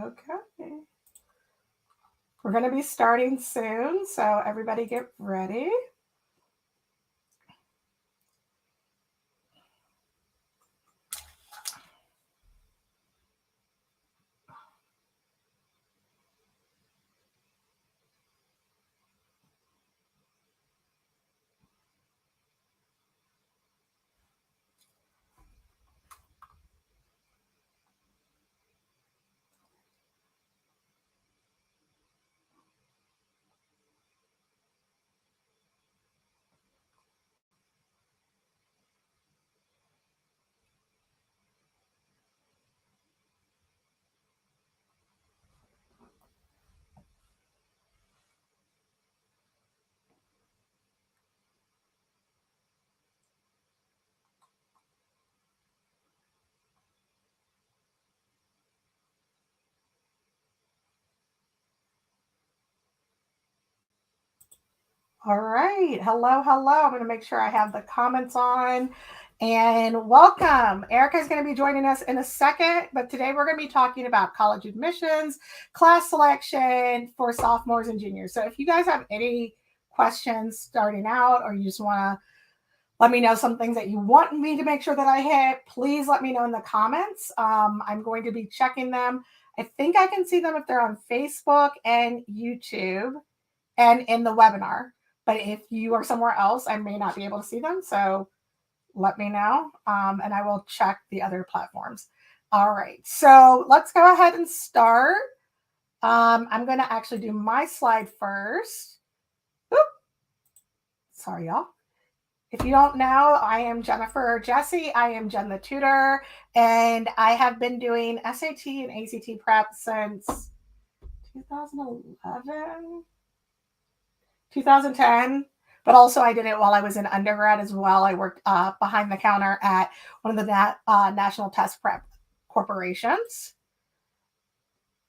Okay. We're going to be starting soon, so everybody get ready. All right. Hello, hello. I'm going to make sure I have the comments on. And welcome. Erica is going to be joining us in a second, but today we're going to be talking about college admissions, class selection for sophomores and juniors. So if you guys have any questions starting out, or you just want to let me know some things that you want me to make sure that I hit, please let me know in the comments. I'm going to be checking them. I think I can see them if they're on Facebook and YouTube and in the webinar. But if you are somewhere else, I may not be able to see them. So let me know, and I will check the other platforms. All right, so let's go ahead and start. I'm going to actually do my slide first. Oop. Sorry, y'all. If you don't know, I am Jennifer Jessie. I am Jenn the Tutor, and I have been doing SAT and ACT prep since 2011, 2010. But also I did it while I was in undergrad as well. I worked behind the counter at one of the national test prep corporations.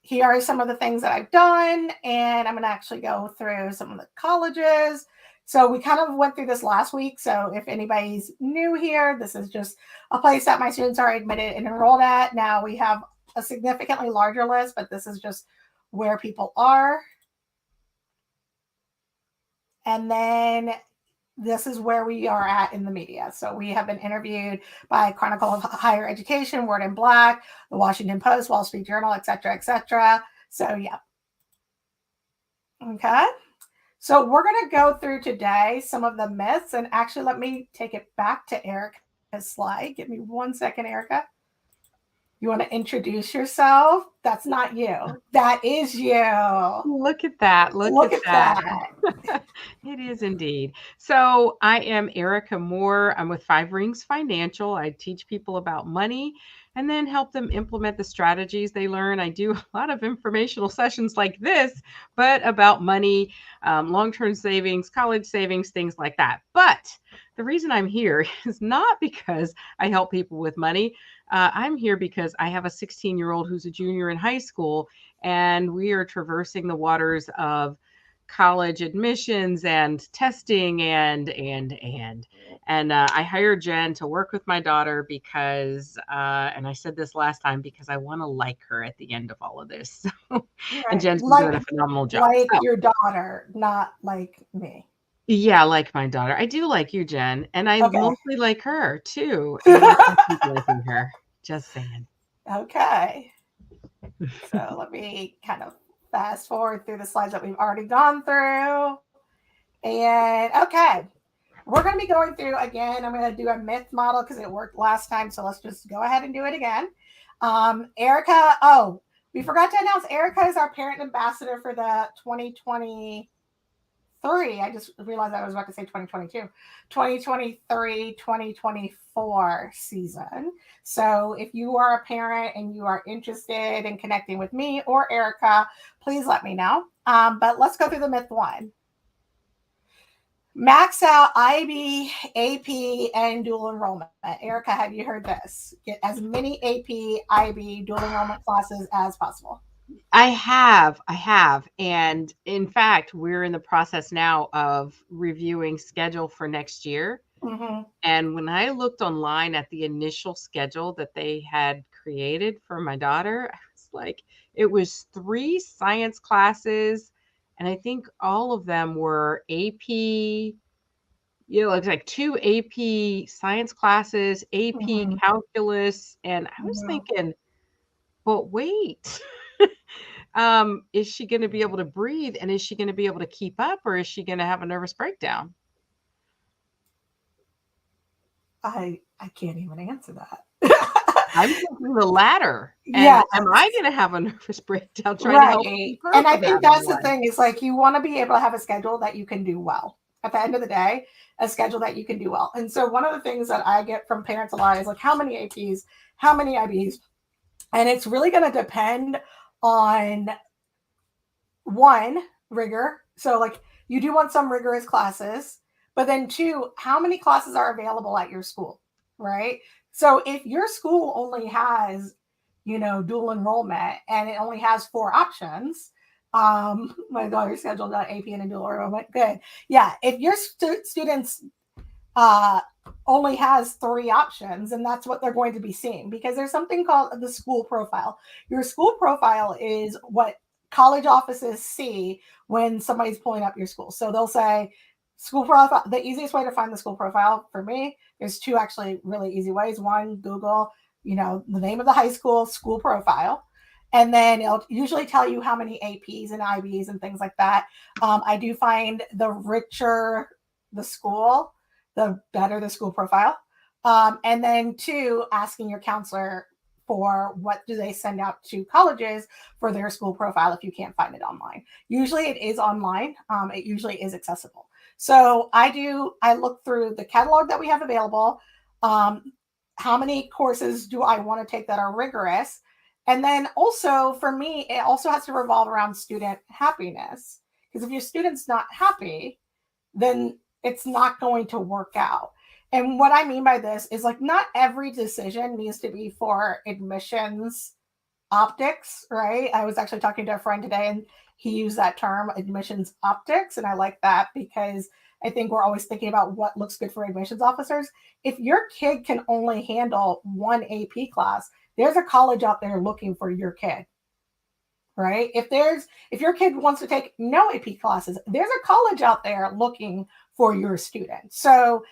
Here are some of the things that I've done, and I'm going to actually go through some of the colleges. So we kind of went through this last week. So if anybody's new here, this is just a place that my students are admitted and enrolled at. Now we have a significantly larger list, but this is just where people are. And then this is where we are at in the media. So we have been interviewed by Chronicle of Higher Education, Word in Black, the Washington Post, Wall Street Journal, et cetera, et cetera. So yeah. Okay. So we're going to go through today some of the myths, and actually let me take it back to Erica's slide. Give me 1 second, Erica. You want to introduce yourself? That's not you. That is you. Look at that. Look at that. It is indeed. So I am Erica Moore. I'm with Five Rings Financial. I teach people about money and then help them implement the strategies they learn. I do a lot of informational sessions like this, but about money, long-term savings, college savings, things like that. But the reason I'm here is not because I help people with money. I'm here because I have a 16-year-old who's a junior in high school, and we are traversing the waters of college admissions and testing and I hired Jenn to work with my daughter because and I said this last time, because I want to like her at the end of all of this. Right. And Jenn's been doing a phenomenal job. Like your daughter, not like me. Yeah, like my daughter. I do like you, Jenn, and I mostly like her too. And I keep liking her. Just saying. Okay. So let me kind of fast forward through the slides that we've already gone through. And okay, we're going to be going through again. I'm going to do a myth model because it worked last time. So let's just go ahead and do it again. Erica, oh, we forgot to announce Erica is our parent ambassador for the 2023. I just realized I was about to say 2022, 2023, 2024 season. So if you are a parent and you are interested in connecting with me or Erica, please let me know. But let's go through the myth one. Max out IB, AP, and dual enrollment. Erica, have you heard this? Get as many AP, IB, dual enrollment classes as possible. I have. And in fact, we're in the process now of reviewing schedule for next year. Mm-hmm. And when I looked online at the initial schedule that they had created for my daughter, I was like it was 3 science classes, and I think all of them were AP, it's like 2 AP science classes, AP Mhm. calculus, and I was Yeah. thinking, "But wait, is she gonna be able to breathe, and is she gonna be able to keep up, or is she gonna have a nervous breakdown?" I can't even answer that. I'm thinking the latter, and Yes. am I gonna have a nervous breakdown trying to help Right. keep her And I from think having that's the one? thing is like you want to be able to have a schedule that you can do well. At the end of the day, a schedule that you can do well. And so one of the things that I get from parents a lot is like how many APs, how many IBs, and it's really going to depend on one, rigor. So like you do want some rigorous classes, but then two, how many classes are available at your school, right? So if your school only has, dual enrollment and it only has 4 options, my daughter scheduled out AP and a dual enrollment. Good. Yeah. If your students uh, only has 3 options, and that's what they're going to be seeing because there's something called the school profile. Your school profile is what college offices see when somebody's pulling up your school. So they'll say school profile. The easiest way to find the school profile for me, there's 2 actually really easy ways. One, Google, the name of the high school profile. And then it'll usually tell you how many APs and IBs and things like that. I do find the richer the school, the better the school profile. And then 2, asking your counselor for what do they send out to colleges for their school profile if you can't find it online. Usually it is online. It usually is accessible. So I look through the catalog that we have available. How many courses do I want to take that are rigorous? And then also for me, it also has to revolve around student happiness. Because if your student's not happy, then it's not going to work out. And what I mean by this is like not every decision needs to be for admissions optics, right? I was actually talking to a friend today and he used that term admissions optics. And I like that because I think we're always thinking about what looks good for admissions officers. If your kid can only handle one AP class, there's a college out there looking for your kid, right? If your kid wants to take no AP classes, there's a college out there looking for your student. So,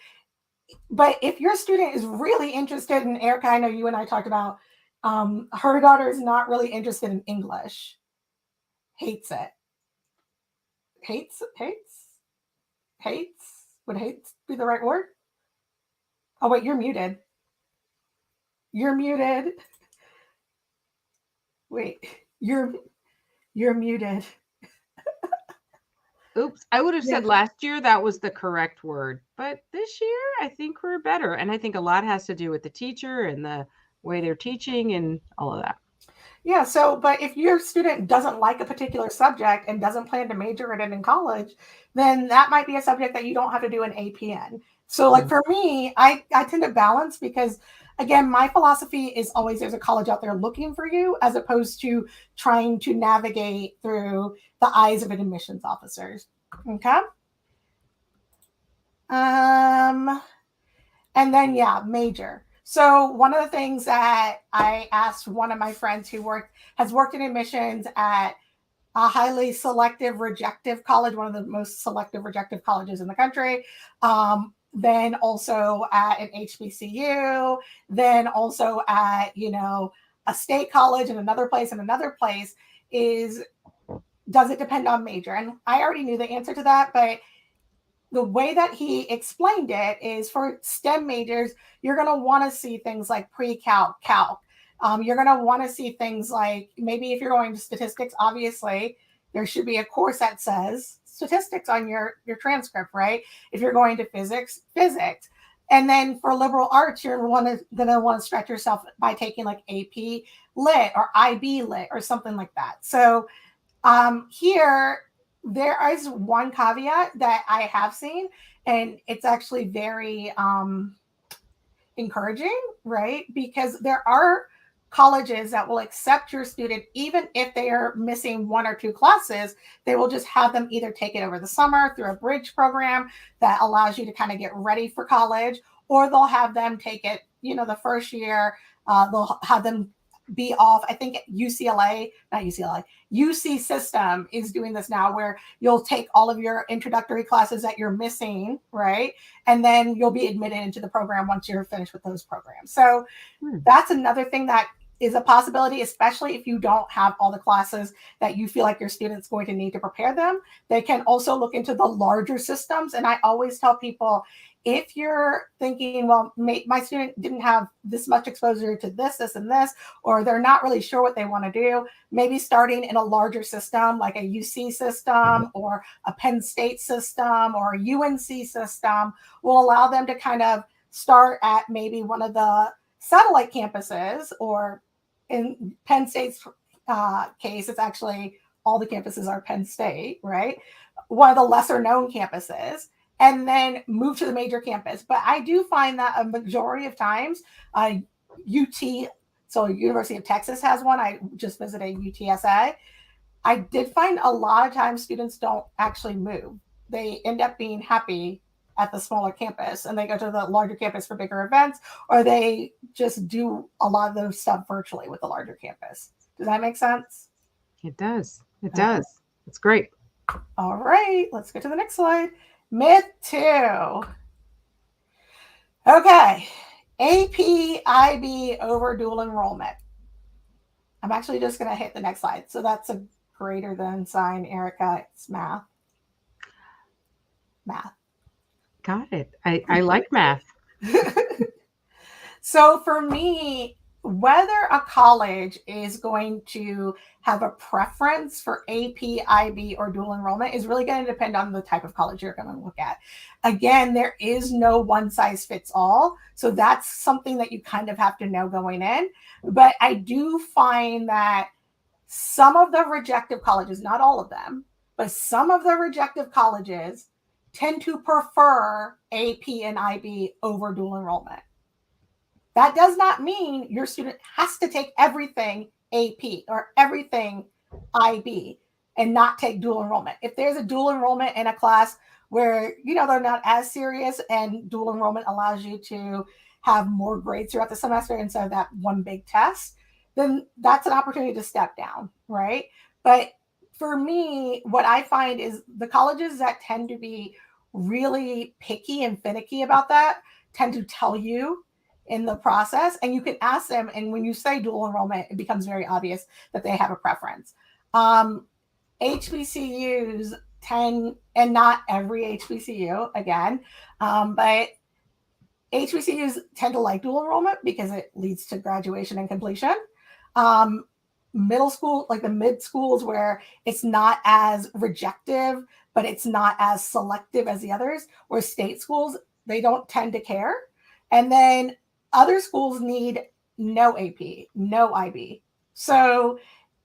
but if your student is really interested in Erica, I know you and I talked about her daughter is not really interested in English, hates it, hates. Would hates be the right word? Oh wait, you're muted. You're muted. Wait, you're you're muted. Oops, I would have Yeah. said last year that was the correct word, but this year I think we're better, and I think a lot has to do with the teacher and the way they're teaching and all of that. Yeah. So, but if your student doesn't like a particular subject and doesn't plan to major in it in college, then that might be a subject that you don't have to do an APN. So, like Mm. for me, I tend to balance because, again, my philosophy is always there's a college out there looking for you as opposed to trying to navigate through the eyes of admissions officers. Okay. Um, and then, yeah, major. So one of the things that I asked one of my friends who has worked in admissions at a highly selective rejective college, one of the most selective rejective colleges in the country. Then also at an HBCU, then also at, a state college and another place is does it depend on major? And I already knew the answer to that, but the way that he explained it is for STEM majors, you're going to want to see things like pre-calc, calc. You're going to want to see things like maybe if you're going to statistics, obviously there should be a course that says statistics on your transcript, right? If you're going to physics, physics. And then for liberal arts, you're going to want to stretch yourself by taking like AP Lit or IB Lit or something like that. So here, there is one caveat that I have seen, and it's actually very encouraging, right? Because there are colleges that will accept your student even if they are missing 1 or 2 classes. They will just have them either take it over the summer through a bridge program that allows you to kind of get ready for college, or they'll have them take it, the first year. They'll have them be off. I think UC system is doing this now, where you'll take all of your introductory classes that you're missing, right? And then you'll be admitted into the program once you're finished with those programs. So that's another thing that is a possibility, especially if you don't have all the classes that you feel like your student's going to need to prepare them. They can also look into the larger systems. And I always tell people, if you're thinking, well, my student didn't have this much exposure to this, and this, or they're not really sure what they want to do, maybe starting in a larger system like a UC system or a Penn State system or a UNC system will allow them to kind of start at maybe one of the satellite campuses, or in Penn State's case, it's actually all the campuses are Penn State, right? One of the lesser known campuses, and then move to the major campus. But I do find that a majority of times, UT, so University of Texas has one. I just visited UTSA. I did find a lot of times students don't actually move. They end up being happy at the smaller campus, and they go to the larger campus for bigger events, or they just do a lot of those stuff virtually with the larger campus. Does that make sense? It does. It does. It's great. All right, let's get to the next slide. Myth 2. Okay, AP, IB over dual enrollment. I'm actually just going to hit the next slide. So that's a greater than sign, Erica. It's math. Math. Got it. I like math. So for me, whether a college is going to have a preference for AP, IB, or dual enrollment is really going to depend on the type of college you're going to look at. Again, there is no one size fits all. So that's something that you kind of have to know going in. But I do find that some of the rejective colleges, not all of them, but some of the rejective colleges tend to prefer AP and IB over dual enrollment. That does not mean your student has to take everything AP or everything IB and not take dual enrollment. If there's a dual enrollment in a class where, they're not as serious, and dual enrollment allows you to have more grades throughout the semester instead of that one big test, then that's an opportunity to step down, right? But for me, what I find is the colleges that tend to be really picky and finicky about that tend to tell you in the process, and you can ask them. And when you say dual enrollment, it becomes very obvious that they have a preference. HBCUs tend, and not every HBCU again, but HBCUs tend to like dual enrollment because it leads to graduation and completion. Middle school, like the mid schools, where it's not as rejective, but it's not as selective as the others, or state schools, they don't tend to care. And then other schools need no AP, no IB. So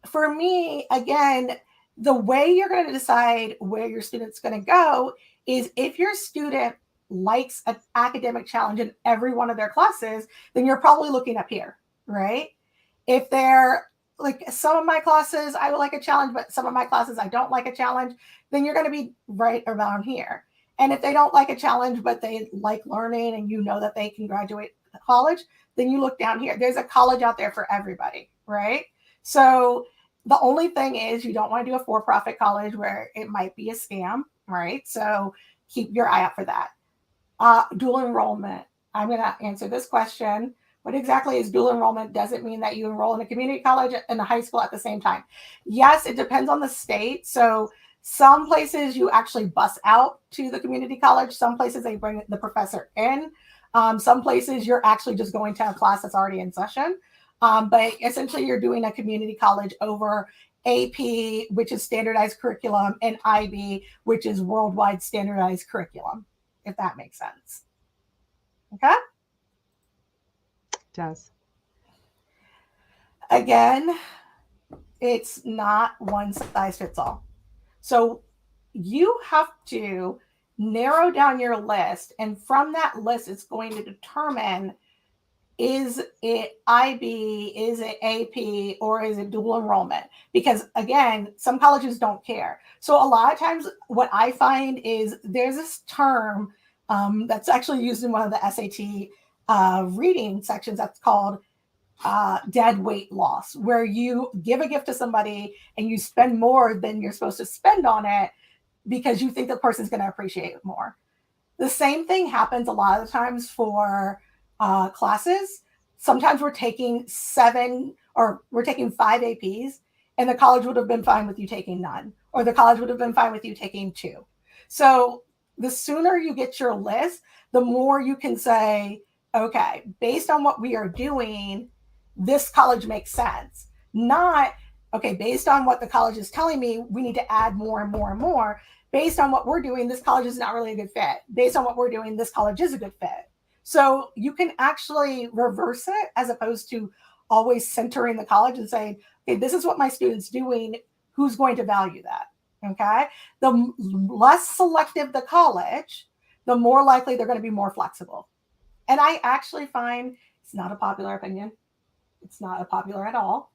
for me, again, the way you're going to decide where your student's going to go is if your student likes an academic challenge in every one of their classes, then you're probably looking up here, right? If they're like, some of my classes, I would like a challenge, but some of my classes, I don't like a challenge, then you're going to be right around here. And if they don't like a challenge, but they like learning, and that they can graduate college, then you look down here. There's a college out there for everybody, right? So the only thing is, you don't want to do a for-profit college where it might be a scam, right? So keep your eye out for that. Dual enrollment. I'm going to answer this question. What exactly is dual enrollment? Does it mean that you enroll in a community college and a high school at the same time? Yes, it depends on the state. So some places you actually bus out to the community college. Some places they bring the professor in. Some places you're actually just going to a class that's already in session. But essentially you're doing a community college over AP, which is standardized curriculum, and IB, which is worldwide standardized curriculum, if that makes sense. Okay? It does. Again, it's not one size fits all. So you have to narrow down your list, and from that list, it's going to determine, is it IB, is it AP, or is it dual enrollment? Because again, some colleges don't care. So a lot of times what I find is there's this term that's actually used in one of the SAT reading sections that's called dead weight loss, where you give a gift to somebody and you spend more than you're supposed to spend on it because you think the person's going to appreciate it more. The same thing happens a lot of the times for classes. Sometimes we're taking 7 or we're taking 5 APs, and the college would have been fine with you taking none, or the college would have been fine with you taking 2. So the sooner you get your list, the more you can say, okay, based on what we are doing, this college makes sense. Not, okay, based on what the college is telling me, we need to add more and more and more. Based on what we're doing, this college is not really a good fit. Based on what we're doing, this college is a good fit. So you can actually reverse it as opposed to always centering the college and saying, okay, this is what my student's doing. Who's going to value that? Okay. The less selective the college, the more likely they're going to be more flexible. And I actually find it's not a popular opinion. It's not a popular at all.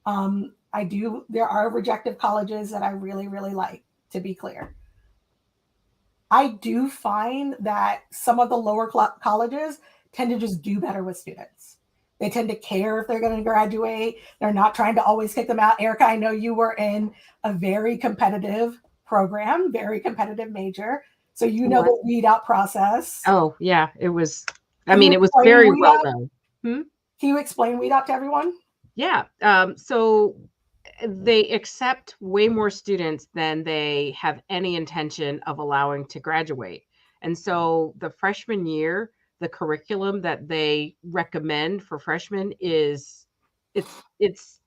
There are rejective colleges that I really, really like, to be clear. I do find that some of the lower colleges tend to just do better with students. They tend to care if they're going to graduate. They're not trying to always kick them out. Erica, I know you were in a very competitive program, very competitive major. So you know the weed out process. Oh, yeah. It was, it was very well known. Can you explain weed out to everyone? Yeah. So they accept way more students than they have any intention of allowing to graduate. And so the freshman year, the curriculum that they recommend for freshmen is it's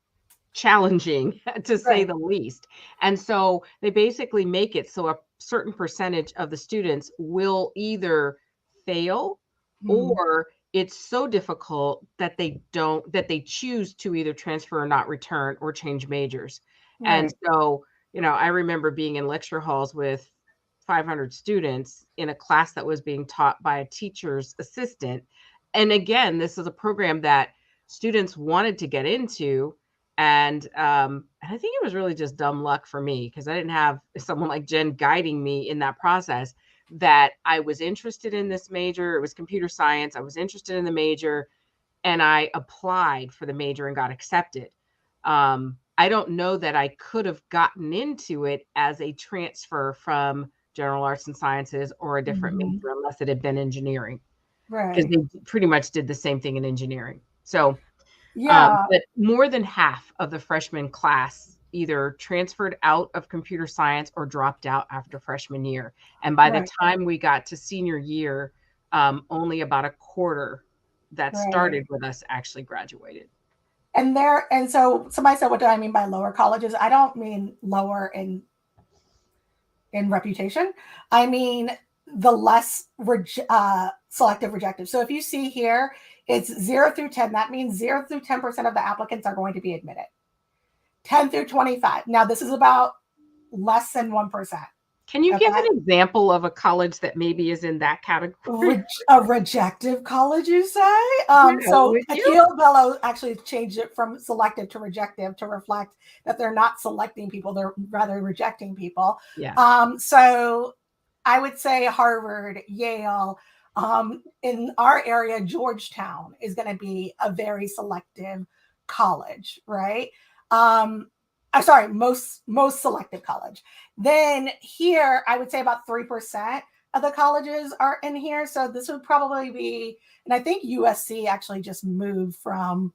challenging to say the least. And so they basically make it so a certain percentage of the students will either fail or it's so difficult that they choose to either transfer or not return or change majors. And so, I remember being in lecture halls with 500 students in a class that was being taught by a teacher's assistant. And again, this is a program that students wanted to get into. And I think it was really just dumb luck for me because I didn't have someone like Jenn guiding me in that process, that I was interested in this major. It was computer science. I was interested in the major and I applied for the major and got accepted. I don't know that I could have gotten into it as a transfer from general arts and sciences or a different major unless it had been engineering. Because they pretty much did the same thing in engineering. So, but more than half of the freshman class either transferred out of computer science or dropped out after freshman year. And by the time we got to senior year, only about a quarter that started with us actually graduated. And so somebody said, what do I mean by lower colleges? I don't mean lower in reputation. I mean the less selective rejective. So if you see here, it's 0 through 10. That means 0 through 10% of the applicants are going to be admitted. 10 through 25. Now this is about less than 1%. Can you give an example of a college that maybe is in that category? A rejective college, you say? So Akil Bello actually changed it from selective to rejective to reflect that they're not selecting people, they're rather rejecting people. Yeah. So I would say Harvard, Yale, in our area, Georgetown is going to be a very selective college, right? I'm sorry, most selective college. Then here, I would say about 3% of the colleges are in here. So this would probably be, and I think USC actually just moved from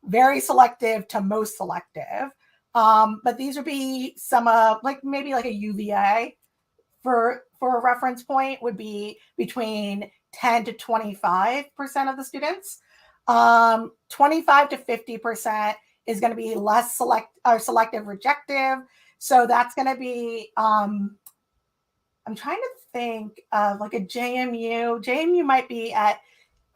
very selective to most selective. But these would be some of, like maybe like a UVA for a reference point would be between 10 to 25% of the students. 25 to 50% is going to be less selective rejective. So that's going to be, I'm trying to think of like a JMU. JMU might be at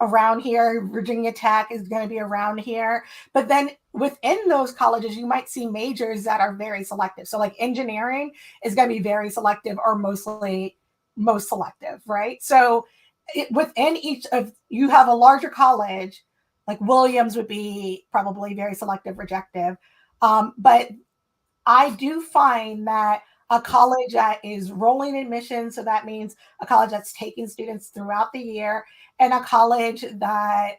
around here. Virginia Tech is going to be around here. But then within those colleges, you might see majors that are very selective. So like engineering is going to be very selective or most selective, right? So within each of, you have a larger college, like Williams would be probably very selective rejective. But I do find that a college that is rolling admission, so that means a college that's taking students throughout the year, and a college that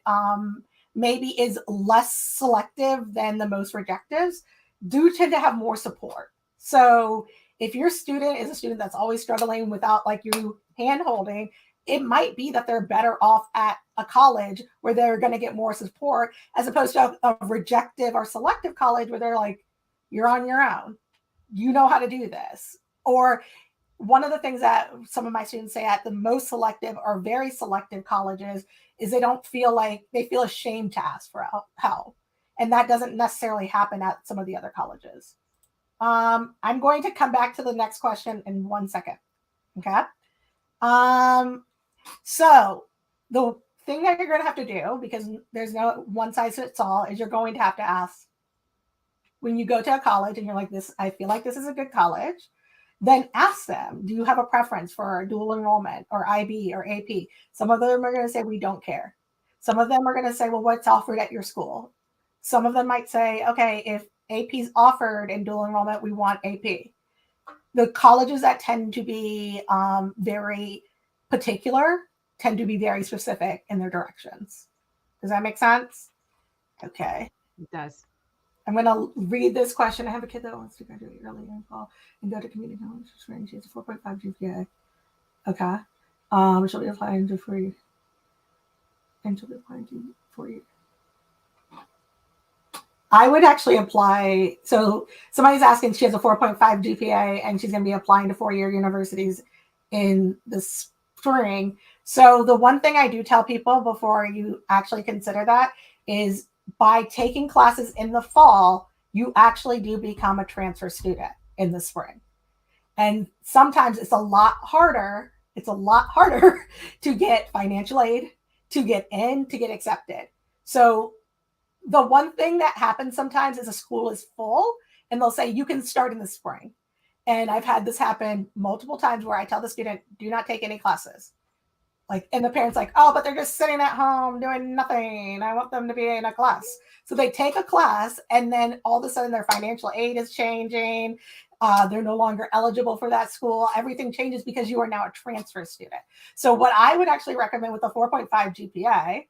maybe is less selective than the most rejectives do tend to have more support. So if your student is a student that's always struggling without like you hand holding, it might be that they're better off at a college where they're going to get more support as opposed to a rejective or selective college where they're like, you're on your own. You know how to do this. Or one of the things that some of my students say at the most selective or very selective colleges is they feel ashamed to ask for help. And that doesn't necessarily happen at some of the other colleges. I'm going to come back to the next question in 1 second. Okay. So the thing that you're going to have to do, because there's no one size fits all, is you're going to have to ask when you go to a college and you're like, I feel like this is a good college. Then ask them, do you have a preference for dual enrollment or IB or AP? Some of them are going to say, we don't care. Some of them are going to say, well, what's offered at your school? Some of them might say, okay, if AP is offered in dual enrollment, we want AP. The colleges that tend to be very particular tend to be very specific in their directions. Does that make sense? Okay. It does. I'm going to read this question. I have a kid that wants to graduate early in fall and go to community college. She has a 4.5 GPA. Okay. She'll be applying to 4 years. And she'll be applying to 4 years. I would actually apply. So somebody's asking, she has a 4.5 GPA and she's going to be applying to 4-year universities in the spring. So the one thing I do tell people before you actually consider that is by taking classes in the fall, you actually do become a transfer student in the spring. And sometimes it's a lot harder. It's a lot harder to get financial aid, to get accepted. So the one thing that happens sometimes is a school is full and they'll say, you can start in the spring. And I've had this happen multiple times where I tell the student, do not take any classes. And the parent's like, oh, but they're just sitting at home doing nothing. I want them to be in a class. So they take a class and then all of a sudden their financial aid is changing. They're no longer eligible for that school. Everything changes because you are now a transfer student. So what I would actually recommend with a 4.5 GPA,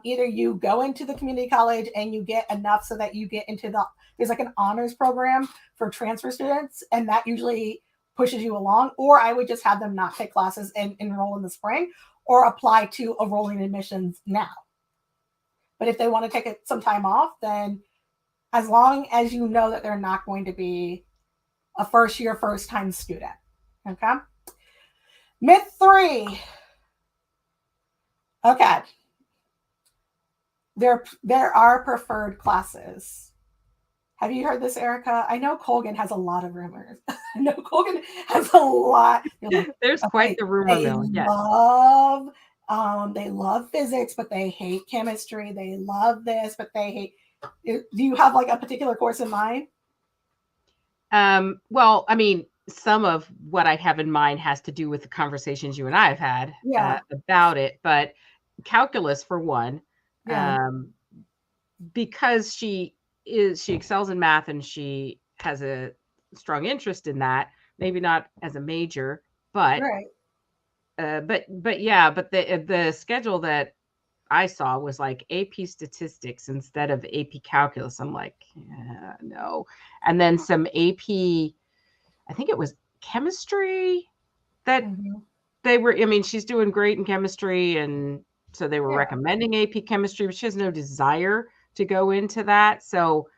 either you go into the community college and you get enough so that you get into there's like an honors program for transfer students. And that usually pushes you along, or I would just have them not take classes and enroll in the spring or apply to a rolling admissions now. But if they want to take some time off, then as long as you know that they're not going to be a first time student. Okay. Myth 3. Okay. There are preferred classes. Have you heard this, Erica? I know Colgan has a lot of rumors. I know Colgan has a lot. There's quite the rumor mill. Yes. They love physics, but they hate chemistry. They love this, but they hate. Do you have like a particular course in mind? Well, I mean, some of what I have in mind has to do with the conversations you and I have had about it, but calculus for one, because she excels in math and she has a strong interest in that, maybe not as a major, but the schedule that I saw was like AP statistics instead of AP calculus. I'm like, no. And then some AP, I think it was chemistry that they were, I mean, she's doing great in chemistry. And so they were recommending AP chemistry, but she has no desire to go into that. So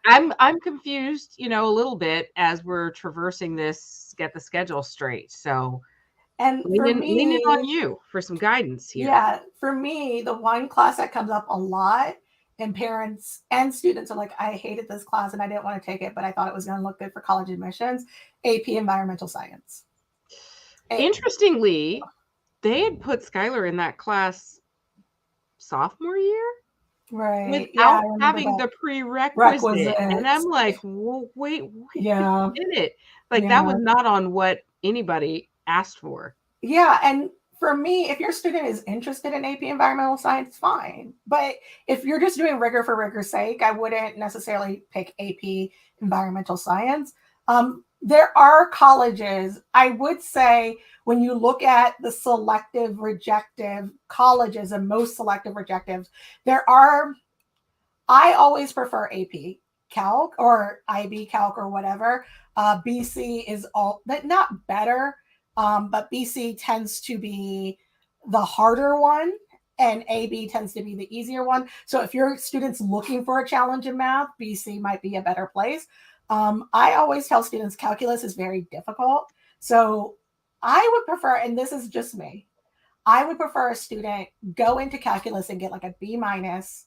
I'm confused, a little bit as we're traversing this, get the schedule straight. So and leaning on you for some guidance here. Yeah, for me, the one class that comes up a lot, and parents and students are like, I hated this class and I didn't want to take it, but I thought it was going to look good for college admissions, AP Environmental Science. Interestingly, they had put Skylar in that class sophomore year. Right. Without having the prerequisite. And I'm like, well, wait a minute. Like that was not on what anybody asked for. Yeah. And for me, if your student is interested in AP Environmental Science, fine. But if you're just doing rigor for rigor's sake, I wouldn't necessarily pick AP Environmental Science. There are colleges, I would say, when you look at the selective rejective colleges and most selective rejectives, I always prefer AP Calc or IB Calc or whatever. BC is all but not better, but BC tends to be the harder one, and AB tends to be the easier one. So if your student's looking for a challenge in math, BC might be a better place. I always tell students calculus is very difficult. So I would prefer, and this is just me, I would prefer a student go into calculus and get like a B minus,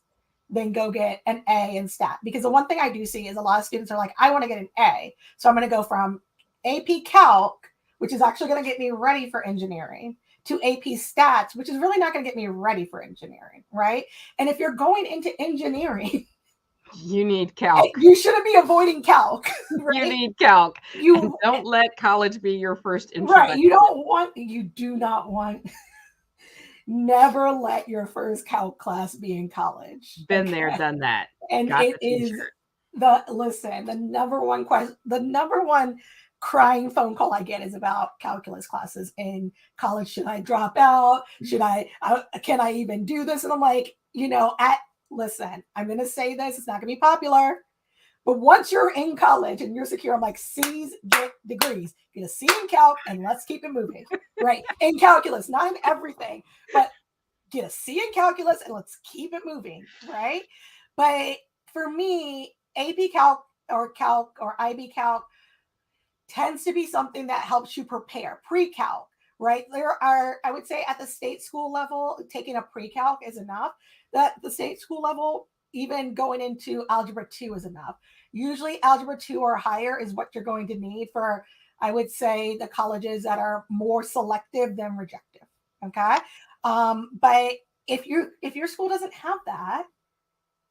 then go get an A in stat. Because the one thing I do see is a lot of students are like, I want to get an A. So I'm going to go from AP Calc, which is actually going to get me ready for engineering, to AP Stats, which is really not going to get me ready for engineering, right? And if you're going into engineering, you need calc. You shouldn't be avoiding calc. Right? You need calc. And don't let college be your first introduction. Right. You do not want never let your first calc class be in college. Been there, done that. And it is the number one question, the number one crying phone call I get is about calculus classes in college. Should I drop out? Can I even do this? And I'm like, listen, I'm going to say this. It's not going to be popular. But once you're in college and you're secure, I'm like, C's get degrees. Get a C in calc and let's keep it moving, right? In calculus, not in everything, but get a C in calculus and let's keep it moving, right? But for me, AP Calc or IB Calc tends to be something that helps you prepare pre-calc, right? I would say at the state school level, taking a pre-calc is enough. That the state school level, even going into algebra 2 is enough. Usually algebra 2 or higher is what you're going to need for, I would say, the colleges that are more selective than rejective. Okay. But if your school doesn't have that,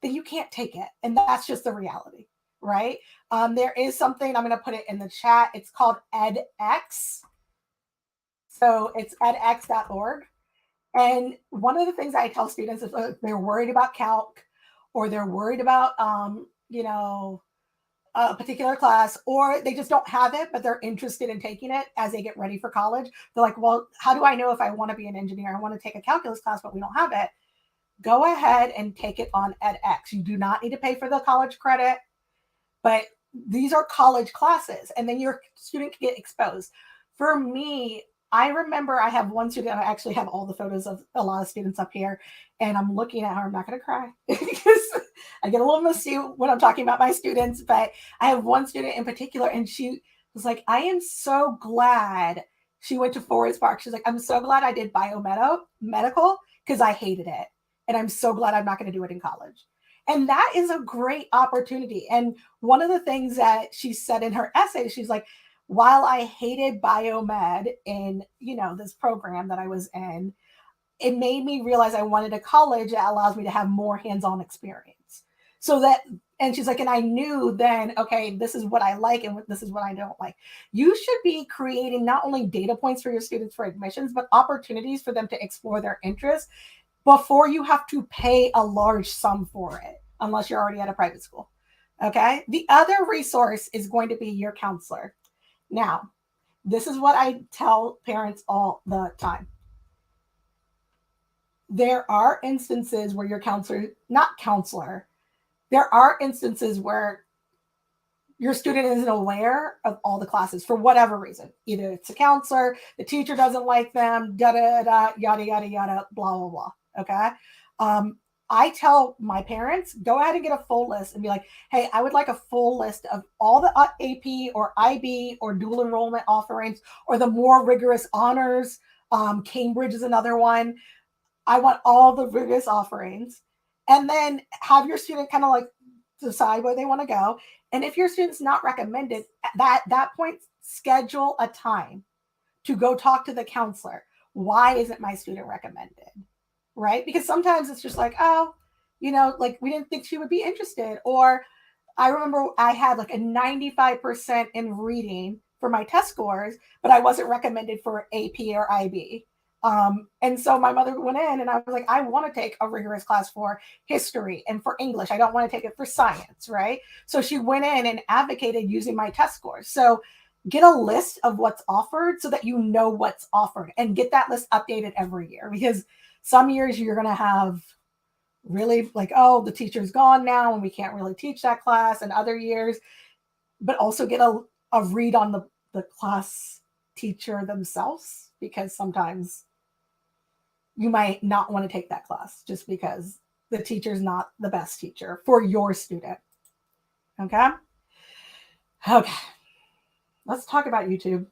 then you can't take it. And that's just the reality, right? There is something, I'm going to put it in the chat. It's called edX. So it's edx.org. And one of the things I tell students is they're worried about calc, or they're worried about, a particular class, or they just don't have it, but they're interested in taking it as they get ready for college. They're like, well, how do I know if I want to be an engineer? I want to take a calculus class, but we don't have it. Go ahead and take it on edX. You do not need to pay for the college credit, but these are college classes, and then your student can get exposed. For me, I remember I have one student, I actually have all the photos of a lot of students up here, and I'm looking at her. I'm not going to cry because I get a little misty when I'm talking about my students, but I have one student in particular, and she was like, I am so glad she went to Forest Park. She's like, I'm so glad I did biomedical because I hated it. And I'm so glad I'm not going to do it in college. And that is a great opportunity. And one of the things that she said in her essay, she's like, while I hated biomed in, this program that I was in, it made me realize I wanted a college that allows me to have more hands-on experience. And she's like, and I knew then, okay, this is what I like and this is what I don't like. You should be creating not only data points for your students for admissions, but opportunities for them to explore their interests before you have to pay a large sum for it, unless you're already at a private school. Okay. The other resource is going to be your counselor. Now, this is what I tell parents all the time. There are instances where your there are instances where your student isn't aware of all the classes for whatever reason. Either it's a counselor, the teacher doesn't like them, yada, yada, blah, blah, blah. Okay. I tell my parents, go ahead and get a full list and be like, hey, I would like a full list of all the AP or IB or dual enrollment offerings, or the more rigorous honors. Cambridge is another one. I want all the rigorous offerings, and then have your student kind of like decide where they want to go. And if your student's not recommended, at that point, schedule a time to go talk to the counselor. Why isn't my student recommended? Right? Because sometimes it's just like, oh, like we didn't think she would be interested. Or I remember I had like a 95% in reading for my test scores, but I wasn't recommended for AP or IB. And so my mother went in and I was like, I want to take a rigorous class for history and for English. I don't want to take it for science, right? So she went in and advocated using my test scores. So get a list of what's offered so that you know what's offered, and get that list updated every year, because some years you're going to have really like, oh, the teacher's gone now and we can't really teach that class, and other years, but also get a read on the class teacher themselves, because sometimes you might not want to take that class just because the teacher's not the best teacher for your student. Okay? Okay. Let's talk about YouTube.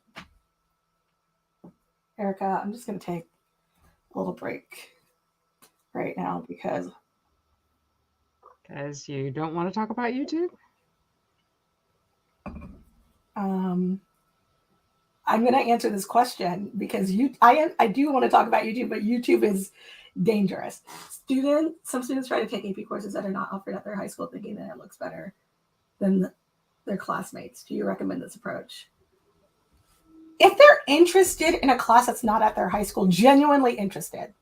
Erica, I'm just going to take a little break right now because you don't want to talk about YouTube? I'm going to answer this question because I do want to talk about YouTube, but YouTube is dangerous. Some students try to take AP courses that are not offered at their high school, thinking that it looks better than their classmates. Do you recommend this approach? If they're interested in a class that's not at their high school, genuinely interested,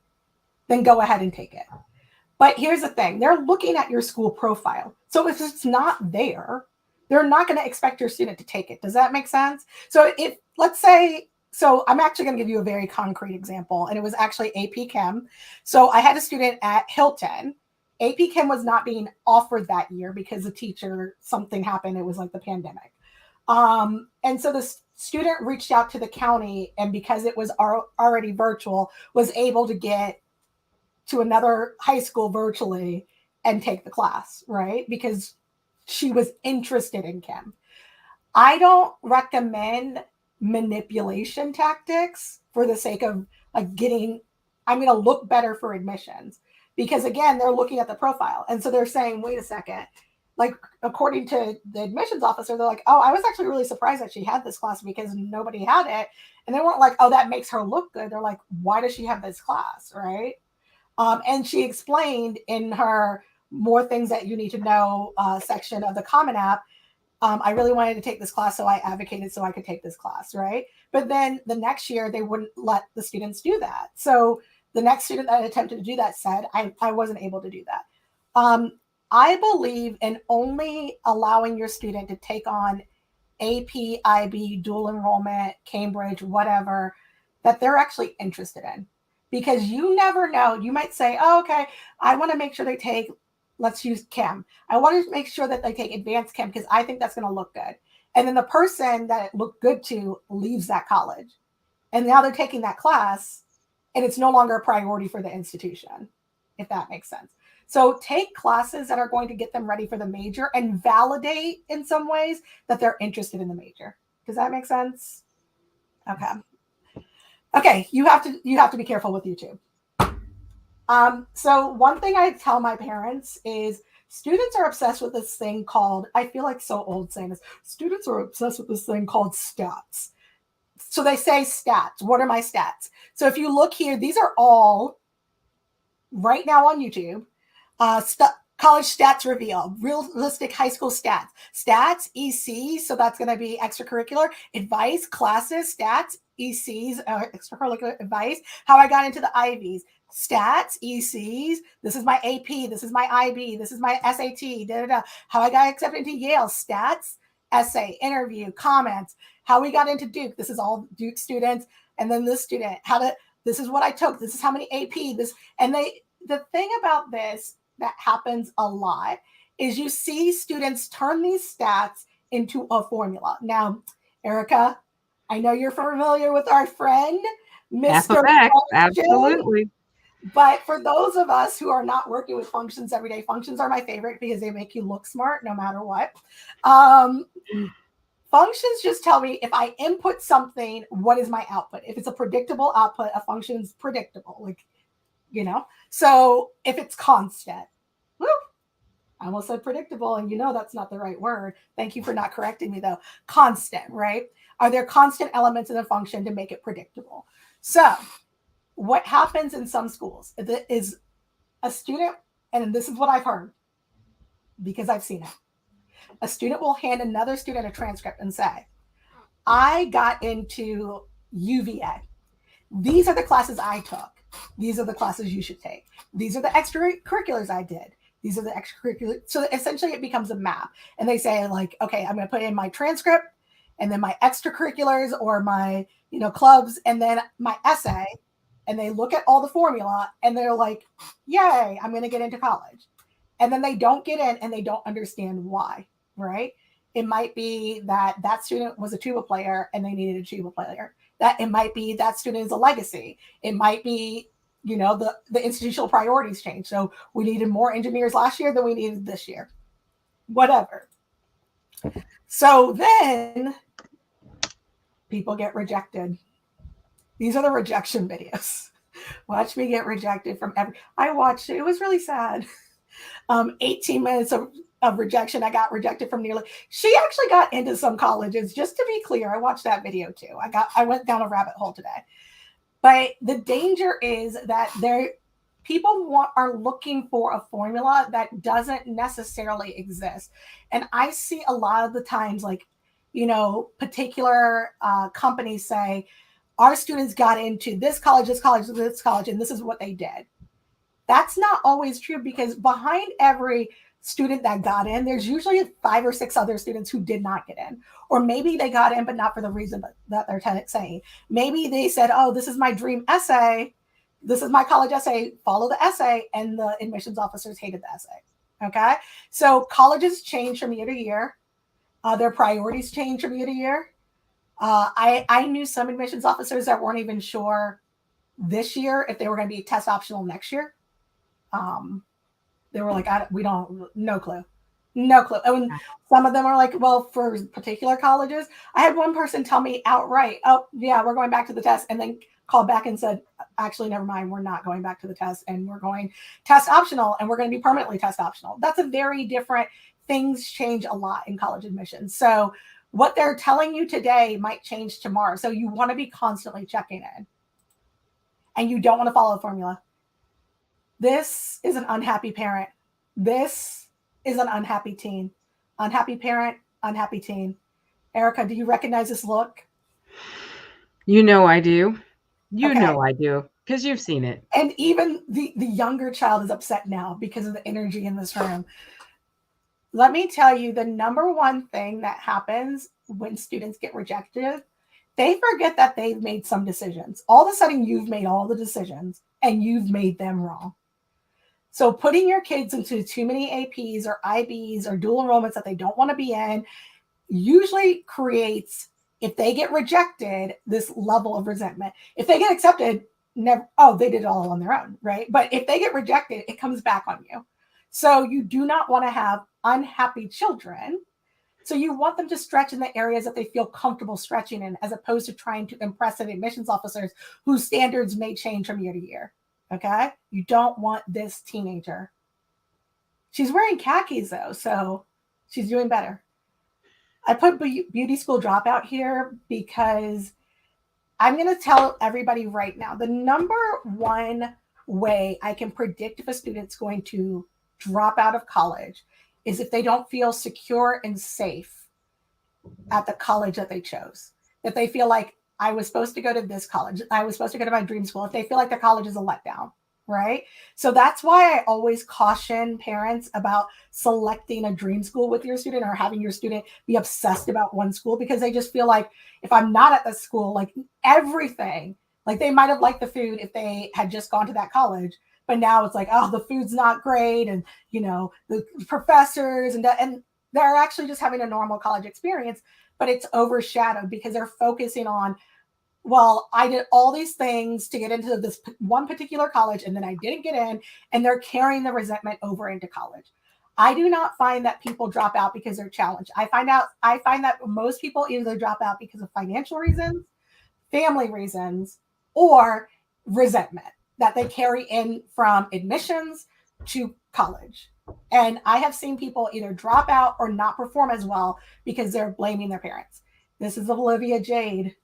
then go ahead and take it. But here's the thing, they're looking at your school profile. So if it's not there, they're not going to expect your student to take it. Does that make sense? So if, let's say, so I'm actually going to give you a very concrete example, and it was actually AP Chem. So I had a student at Hilton. AP Chem was not being offered that year because the teacher, something happened. It was like the pandemic. And so the student reached out to the county, and because it was already virtual, was able to get to another high school virtually and take the class, right? Because she was interested in chem. I don't recommend manipulation tactics for the sake of like I'm going to look better for admissions, because again, they're looking at the profile. And so they're saying, wait a second, like according to the admissions officer, they're like, oh, I was actually really surprised that she had this class because nobody had it. And they weren't like, oh, that makes her look good. They're like, why does she have this class, right? And she explained in her more things that you need to know section of the Common App, I really wanted to take this class, so I advocated so I could take this class, right? But then the next year, they wouldn't let the students do that. So the next student that attempted to do that said, I wasn't able to do that. I believe in only allowing your student to take on AP, IB, dual enrollment, Cambridge, whatever, that they're actually interested in. Because you never know. You might say, oh, okay, I want to make sure they take, let's use chem. I want to make sure that they take advanced chem because I think that's going to look good. And then the person that it looked good to leaves that college. And now they're taking that class and it's no longer a priority for the institution, if that makes sense. So take classes that are going to get them ready for the major and validate in some ways that they're interested in the major. Does that make sense? Okay. Okay, you have to be careful with YouTube. So one thing I tell my parents is students are obsessed with this thing called, I feel like so old saying this, students are obsessed with this thing called stats. So they say stats. What are my stats? So if you look here, these are all right now on YouTube. College stats reveal, realistic high school stats, EC. So that's going to be extracurricular advice, classes, stats, ECs, extracurricular advice, how I got into the Ivies, stats, ECs. This is my AP. This is my IB. This is my SAT. How I got accepted into Yale, stats, essay, interview, comments, how we got into Duke. This is all Duke students. And then this student, this is what I took. This is how many AP, the thing about this that happens a lot is you see students turn these stats into a formula. Now, Erica, I know you're familiar with our friend, Mr. Absolutely. But for those of us who are not working with functions every day, functions are my favorite because they make you look smart no matter what. Functions just tell me if I input something, what is my output? If it's a predictable output, a function's predictable. So if it's constant, I almost said predictable, and that's not the right word. Thank you for not correcting me though. Constant, right? Are there constant elements in the function to make it predictable? So what happens in some schools is a student, and this is what I've heard because I've seen it. A student will hand another student a transcript and say, I got into UVA. These are the classes I took. These are the classes you should take. These are the extracurriculars I did. These are the extracurriculars. So essentially it becomes a map. And they say like, okay, I'm going to put in my transcript and then my extracurriculars or my, clubs, and then my essay, and they look at all the formula and they're like, yay, I'm going to get into college. And then they don't get in and they don't understand why, right? It might be that student was a tuba player and they needed a tuba player. That it might be that student is a legacy. It might be, the institutional priorities change. So we needed more engineers last year than we needed this year. Whatever. So then people get rejected. These are the rejection videos. Watch me get rejected from I watched it. It was really sad. 18 minutes of rejection. I got rejected from nearly. She actually got into some colleges. Just to be clear, I watched that video too. I went down a rabbit hole today. But the danger is that people are looking for a formula that doesn't necessarily exist. And I see a lot of the times, like, particular companies say, our students got into this college, this college, this college, and this is what they did. That's not always true, because behind every student that got in, there's usually 5 or 6 other students who did not get in. Or maybe they got in, but not for the reason that they're saying. Maybe they said, oh, this is my dream essay. This is my college essay. Follow the essay. And the admissions officers hated the essay. Okay. So colleges change from year to year. Their priorities change from year to year. I knew some admissions officers that weren't even sure this year if they were going to be test optional next year. They were like, no clue. And some of them are like, well, for particular colleges, I had one person tell me outright, oh yeah, we're going back to the test. And then called back and said, actually, never mind. We're not going back to the test, and we're going test optional, and we're going to be permanently test optional. That's a very different, things change a lot in college admissions. So what they're telling you today might change tomorrow. So you want to be constantly checking in, and you don't want to follow a formula. This is an unhappy parent. This is an unhappy teen. Unhappy parent, unhappy teen. Erica, do you recognize this look? I do. I do, because you've seen it. And even the younger child is upset now because of the energy in this room. Let me tell you, the number one thing that happens when students get rejected, they forget that they've made some decisions. All of a sudden, you've made all the decisions and you've made them wrong. So putting your kids into too many APs or IBs or dual enrollments that they don't want to be in usually creates, if they get rejected, this level of resentment. If they get accepted, they did it all on their own, right? But if they get rejected, it comes back on you. So you do not want to have unhappy children. So you want them to stretch in the areas that they feel comfortable stretching in, as opposed to trying to impress an admissions officers whose standards may change from year to year. Okay? You don't want this teenager. She's wearing khakis though, so she's doing better. I put beauty school dropout here because I'm going to tell everybody right now, the number one way I can predict if a student's going to drop out of college is if they don't feel secure and safe at the college that they chose. That they feel like, I was supposed to go to this college, I was supposed to go to my dream school. If they feel like the college is a letdown, right? So that's why I always caution parents about selecting a dream school with your student, or having your student be obsessed about one school, because they just feel like, if I'm not at the school, like everything, like they might have liked the food if they had just gone to that college, but now it's like, oh, the food's not great, and the professors, and they're actually just having a normal college experience, but it's overshadowed because they're focusing on, well, I did all these things to get into this one particular college, and then I didn't get in, and they're carrying the resentment over into college. I do not find that people drop out because they're challenged. I find that most people either drop out because of financial reasons, family reasons, or resentment that they carry in from admissions to college. And I have seen people either drop out or not perform as well because they're blaming their parents. This is Olivia Jade.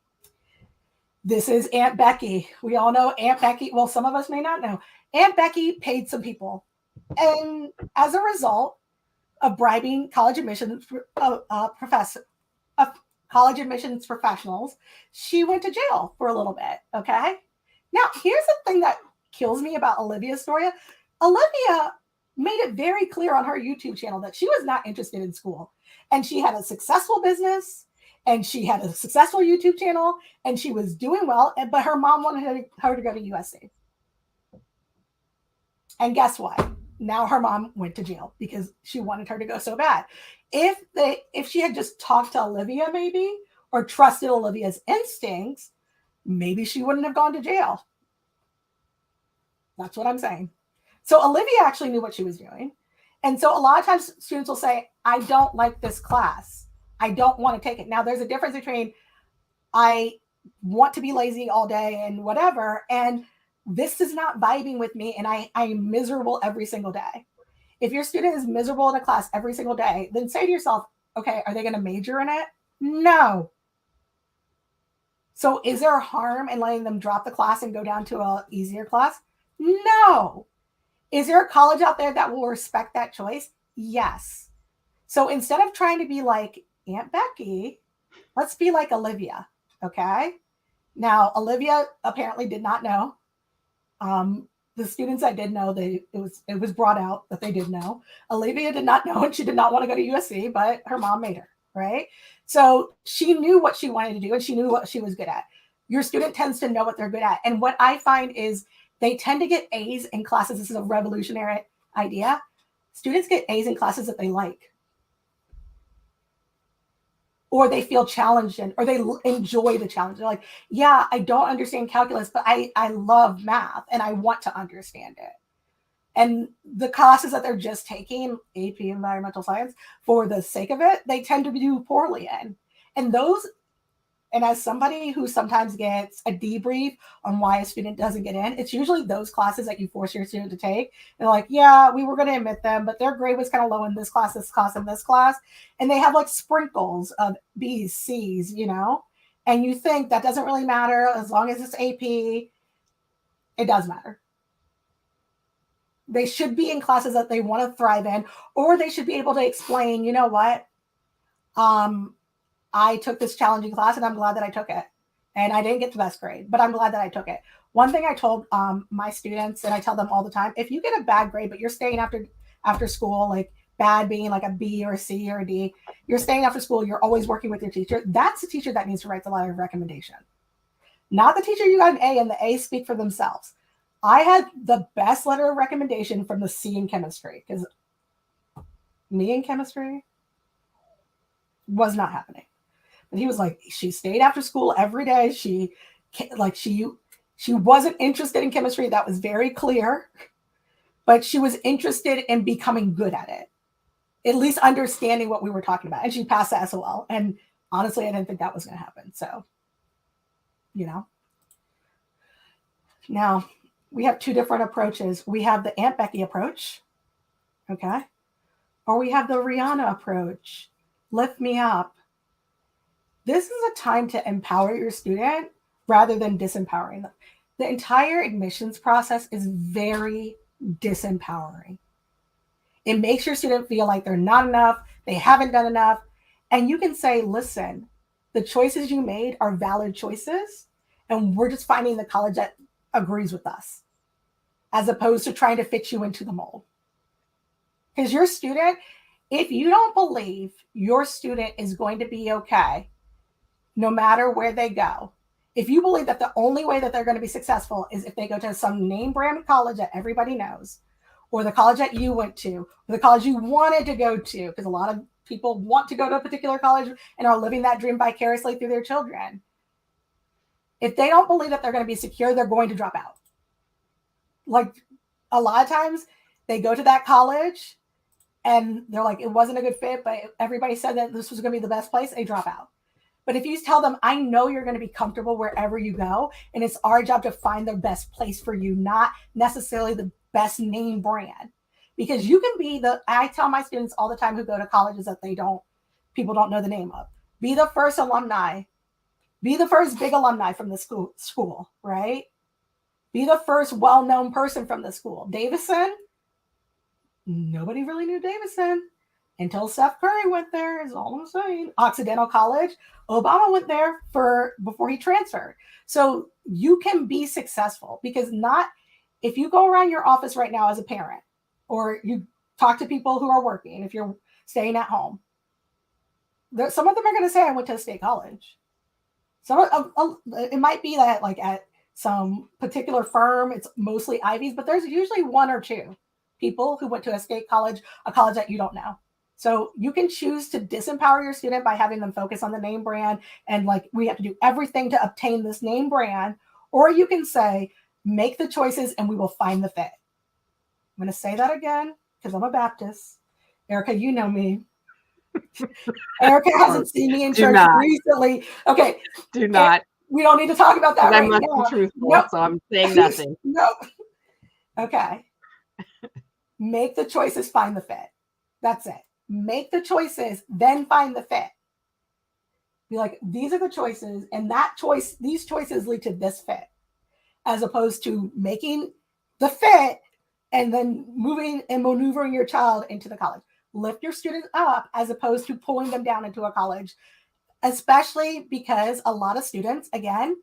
This is Aunt Becky. We all know Aunt Becky. Well, some of us may not know. Aunt Becky paid some people. And as a result of bribing college admissions college admissions professionals, she went to jail for a little bit. Okay. Now, here's the thing that kills me about Olivia's story. Olivia made it very clear on her YouTube channel that she was not interested in school. And she had a successful business. and she had a successful YouTube channel and she was doing well, but her mom wanted her to go to USC. And guess what? Now her mom went to jail because she wanted her to go so bad. If she had just talked to Olivia maybe, or trusted Olivia's instincts, maybe she wouldn't have gone to jail. That's what I'm saying. So Olivia actually knew what she was doing. And so a lot of times students will say, I don't like this class. I don't want to take it. Now there's a difference between I want to be lazy all day and whatever, and this is not vibing with me and I'm miserable every single day. If your student is miserable in a class every single day, then say to yourself, okay, are they going to major in it? No. So is there harm in letting them drop the class and go down to an easier class? No. Is there a college out there that will respect that choice? Yes. So instead of trying to be like Aunt Becky, let's be like Olivia. Okay. Now, Olivia apparently did not know. The students that did know, it was brought out that they did know. Olivia did not know, and she did not want to go to USC, but her mom made her, right? So she knew what she wanted to do, and she knew what she was good at. Your student tends to know what they're good at. And what I find is they tend to get A's in classes. This is a revolutionary idea. Students get A's in classes that they like, or they feel challenged in, or they enjoy the challenge. They're like, yeah, I don't understand calculus, but I love math and I want to understand it. And the classes that they're just taking, AP environmental science, for the sake of it, they tend to do poorly in. And those, and as somebody who sometimes gets a debrief on why a student doesn't get in, it's usually those classes that you force your student to take. They're like, yeah, we were going to admit them, but their grade was kind of low in this class, and this class. And they have like sprinkles of B's, C's, and you think that doesn't really matter as long as it's AP. It does matter. They should be in classes that they want to thrive in, or they should be able to explain, you know what? I took this challenging class and I'm glad that I took it. And I didn't get the best grade, but I'm glad that I took it. One thing I told my students, and I tell them all the time, if you get a bad grade, but you're staying after school, like bad being like a B or a C or a D, you're staying after school, you're always working with your teacher. That's the teacher that needs to write the letter of recommendation. Not the teacher you got an A, and the A speak for themselves. I had the best letter of recommendation from the C in chemistry, because me in chemistry was not happening. And he was like, she stayed after school every day. She wasn't interested in chemistry. That was very clear, but she was interested in becoming good at it, at least understanding what we were talking about. And she passed the SOL. And honestly, I didn't think that was going to happen. So, now we have two different approaches. We have the Aunt Becky approach. Okay. Or we have the Rihanna approach. Lift me up. This is a time to empower your student rather than disempowering them. The entire admissions process is very disempowering. It makes your student feel like they're not enough, they haven't done enough. And you can say, listen, the choices you made are valid choices, and we're just finding the college that agrees with us, as opposed to trying to fit you into the mold. Because your student, if you don't believe your student is going to be okay, no matter where they go, if you believe that the only way that they're going to be successful is if they go to some name brand college that everybody knows, or the college that you went to, or the college you wanted to go to, because a lot of people want to go to a particular college and are living that dream vicariously through their children. If they don't believe that they're going to be secure, they're going to drop out. Like a lot of times they go to that college and they're like, it wasn't a good fit, but everybody said that this was going to be the best place, they drop out. But if you tell them, I know you're going to be comfortable wherever you go, and it's our job to find the best place for you, not necessarily the best name brand. Because you can be I tell my students all the time who go to colleges that people don't know the name of. Be the first alumni. Be the first big alumni from the school, right? Be the first well-known person from the school. Davison, nobody really knew Davison until Steph Curry went there, is all I'm saying. Occidental College, Obama went there before he transferred. So you can be successful, because if you go around your office right now as a parent, or you talk to people who are working, if you're staying at home, some of them are going to say I went to a state college. It might be that like at some particular firm, it's mostly Ivies, but there's usually one or two people who went to a state college, a college that you don't know. So you can choose to disempower your student by having them focus on the name brand and like we have to do everything to obtain this name brand, or you can say make the choices and we will find the fit. I'm going to say that again because I'm a Baptist. Erica, you know me. Erica hasn't seen me in church recently. Okay. Do not. We don't need to talk about that right now. I must be truthful, so I'm saying nothing. Nope. Okay. Make the choices, find the fit. That's it. Make the choices, then find the fit. Be like, these are the choices, and these choices lead to this fit, as opposed to making the fit and then moving and maneuvering your child into the college. Lift your students up as opposed to pulling them down into a college, especially because a lot of students, again,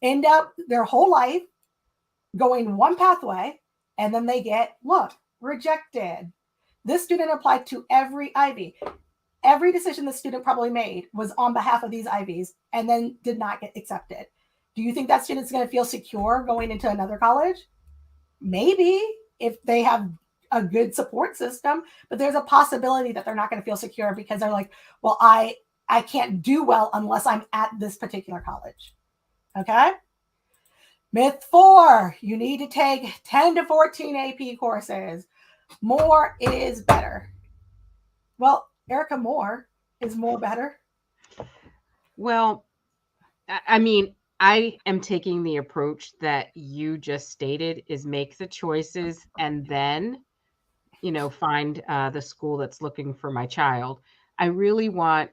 end up their whole life going one pathway, and then they get, rejected. This student applied to every Ivy. Every decision the student probably made was on behalf of these Ivies and then did not get accepted. Do you think that student's going to feel secure going into another college? Maybe if they have a good support system, but there's a possibility that they're not going to feel secure because they're like, well, I can't do well unless I'm at this particular college. Okay? Myth 4, you need to take 10 to 14 AP courses. More is better. Well, Erica, more is more better. Well, I mean, I am taking the approach that you just stated is make the choices and then, find the school that's looking for my child. I want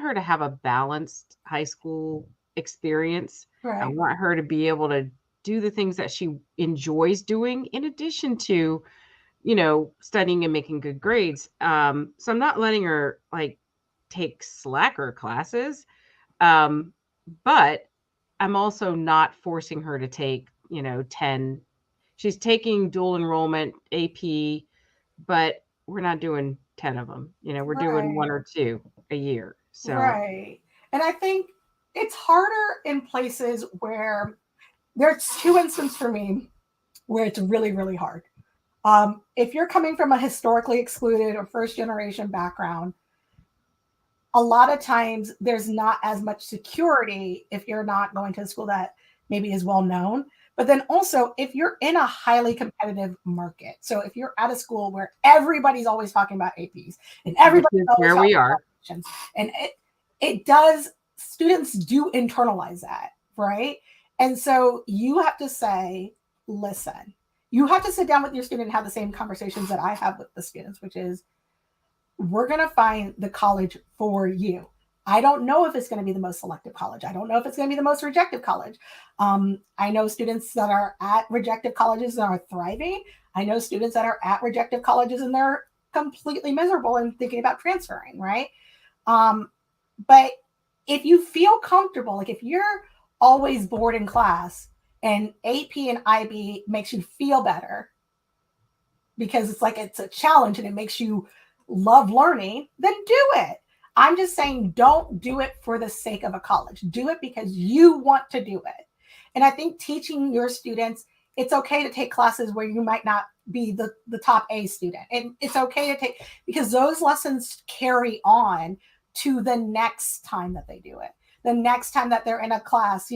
her to have a balanced high school experience. Right. I want her to be able to do the things that she enjoys doing in addition to, studying and making good grades. So I'm not letting her like take slacker classes. But I'm also not forcing her to take, 10. She's taking dual enrollment AP, but we're not doing 10 of them. We're doing 1 or 2 a year. So right. And I think it's harder in places where there's 2 instances for me where it's really, really hard. If you're coming from a historically excluded or first generation background, a lot of times there's not as much security if you're not going to a school that maybe is well known. But then also if you're in a highly competitive market, so if you're at a school where everybody's always talking about APs and everybody's where we are, and it does, students do internalize that, right? And so you have to say, listen, you have to sit down with your student and have the same conversations that I have with the students, which is, we're going to find the college for you. I don't know if it's going to be the most selective college. I don't know if it's going to be the most rejected college. I know students that are at rejected colleges that are thriving. I know students that are at rejected colleges and they're completely miserable and thinking about transferring, right? But if you feel comfortable, like if you're always bored in class and AP and IB makes you feel better because it's like it's a challenge and it makes you love learning, then do it. I'm just saying, don't do it for the sake of a college. Do it because you want to do it. And I think teaching your students, it's okay to take classes where you might not be the top A student. And it's okay to take, because those lessons carry on to the next time that they do it. The next time that they're in a class,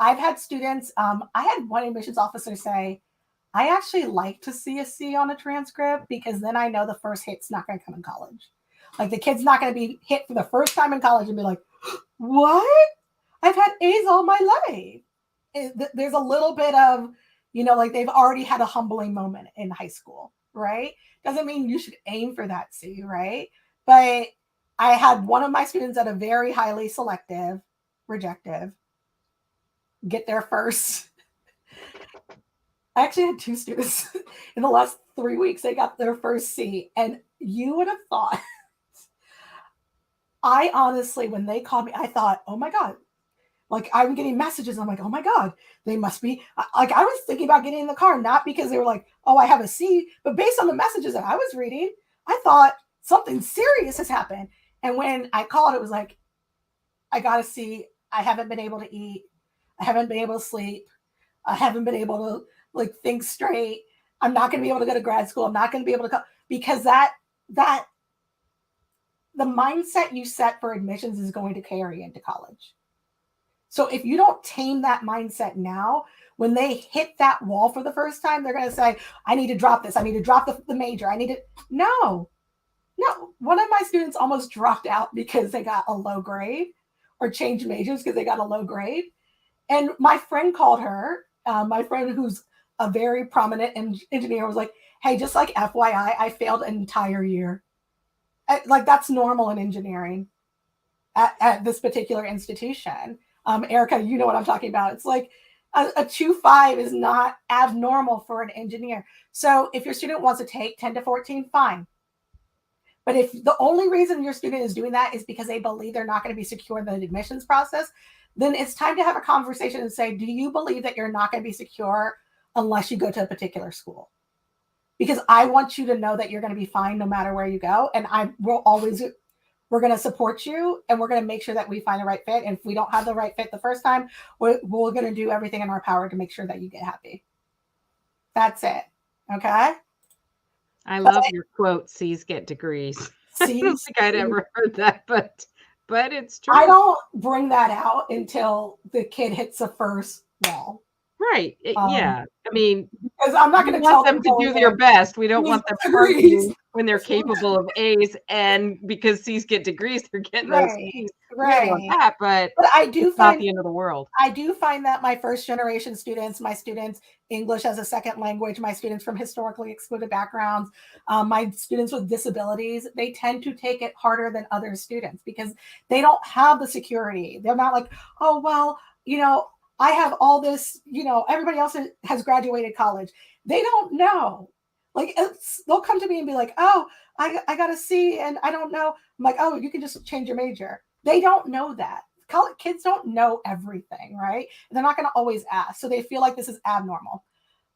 I've had students, I had one admissions officer say, I actually like to see a C on a transcript because then I know the first hit's not going to come in college. Like the kid's not going to be hit for the first time in college and be like, what? I've had A's all my life. There's a little bit of, like they've already had a humbling moment in high school, right? Doesn't mean you should aim for that C, right? But I had one of my students at a very highly selective, rejective, get there first. I actually had 2 students in the last 3 weeks. They got their first C. And you would have thought, I honestly, when they called me, I thought, oh my God, like I'm getting messages. I'm like, oh my God, they must be like, I was thinking about getting in the car, not because they were like, oh, I have a C, but based on the messages that I was reading, I thought something serious has happened. And when I called, it was like, I got to see, I haven't been able to eat. I haven't been able to sleep. I haven't been able to like think straight. I'm not going to be able to go to grad school. I'm not going to be able to go because that the mindset you set for admissions is going to carry into college. So if you don't tame that mindset now, when they hit that wall for the first time, they're going to say, I need to drop this. I need to drop the major. I need to. No. One of my students almost dropped out because they got a low grade or changed majors because they got a low grade. And my friend called her, my friend who's a very prominent engineer was like, hey, just like FYI, I failed an entire year. Like that's normal in engineering at this particular institution. Erica, you know what I'm talking about. It's like a 2.5 is not abnormal for an engineer. So if your student wants to take 10 to 14, fine. But if the only reason your student is doing that is because they believe they're not going to be secure in the admissions process, then it's time to have a conversation and say, do you believe that you're not going to be secure unless you go to a particular school? Because I want you to know that you're going to be fine no matter where you go. And we're going to support you and we're going to make sure that we find the right fit. And if we don't have the right fit the first time, we're going to do everything in our power to make sure that you get happy. That's it. Okay. I love your quote, C's get degrees. I don't think I'd ever heard that, but it's true. I don't bring that out until the kid hits the first wall. Right. Yeah. I mean, because I'm not going to tell them to do their best. We don't want them partying when they're capable of A's, and because C's get degrees, they're getting those C's. Right. We don't want that, but I do it's not the end of the world. I do find that my first generation students, my students English as a second language, my students from historically excluded backgrounds, my students with disabilities, they tend to take it harder than other students because they don't have the security. They're not like, oh, well, I have all this, everybody else has graduated college. They don't know. Like they'll come to me and be like, oh, I got a C and I don't know. I'm like, oh, you can just change your major. They don't know that. Kids don't know everything, right? They're not going to always ask. So they feel like this is abnormal.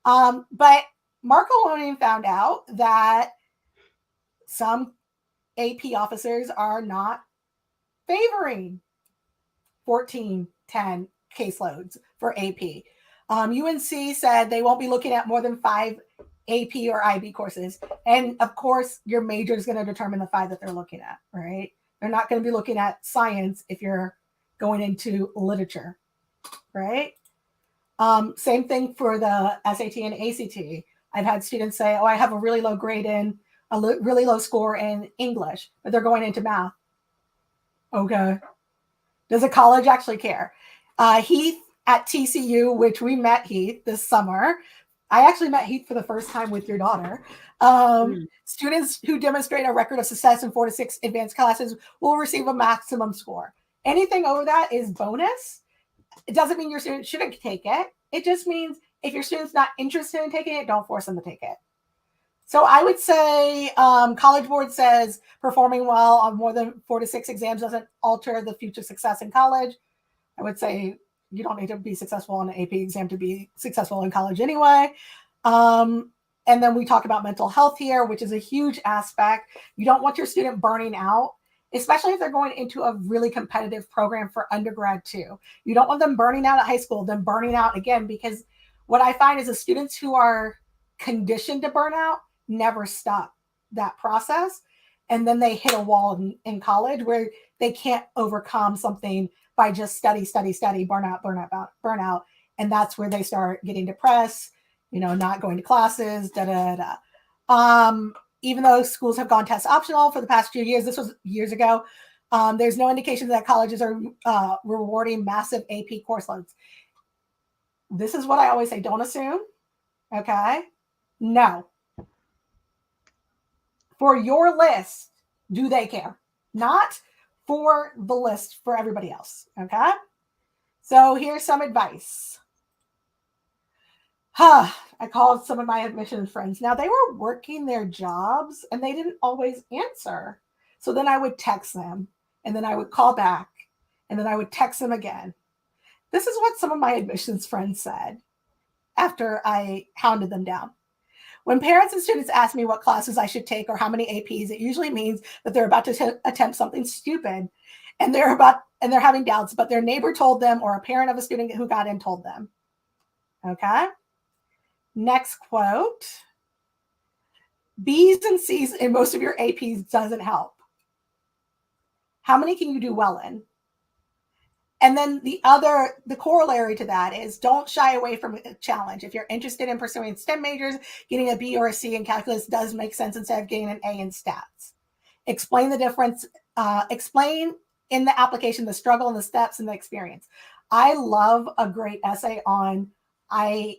But Mark Colonian found out that some AP officers are not favoring 14, 10 caseloads for AP. UNC said they won't be looking at more than 5 AP or IB courses. And of course, your major is going to determine the 5 that they're looking at, right? They're not going to be looking at science if you're going into literature, right? Same thing for the SAT and ACT. I've had students say, oh, I have a really low grade in, really low score in English, but they're going into math. Okay. Does a college actually care? Heath at TCU, which we met Heath this summer. I actually met Heath for the first time with your daughter. Students who demonstrate a record of success in 4 to 6 advanced classes will receive a maximum score. Anything over that is bonus. It doesn't mean your student shouldn't take it. It just means if your student's not interested in taking it, don't force them to take it. So I would say College Board says performing well on more than 4 to 6 exams doesn't alter the future success in college. I would say you don't need to be successful on an AP exam to be successful in college anyway. And then we talk about mental health here, which is a huge aspect. You don't want your student burning out, especially if they're going into a really competitive program for undergrad too. You don't want them burning out at high school, then burning out again, because what I find is the students who are conditioned to burn out never stop that process. And then they hit a wall in college where they can't overcome something by just study, burnout. And that's where they start getting depressed, not going to classes, even though schools have gone test optional for the past few years, this was years ago, there's no indication that colleges are rewarding massive AP course loads. This is what I always say, don't assume, okay? No. For your list, do they care? Not for the list for everybody else, okay? So here's some advice. I called some of my admissions friends. Now, they were working their jobs and they didn't always answer. So then I would text them and then I would call back and then I would text them again. This is what some of my admissions friends said after I hounded them down. When parents and students ask me what classes I should take or how many APs, it usually means that they're about to attempt something stupid and they're having doubts, but their neighbor told them or a parent of a student who got in told them. Okay. Next quote. B's and C's in most of your APs doesn't help. How many can you do well in? And then the corollary to that is don't shy away from a challenge. If you're interested in pursuing STEM majors, getting a B or a C in calculus does make sense instead of getting an A in stats. Explain the difference. Explain in the application the struggle and the steps and the experience. I love a great essay on, I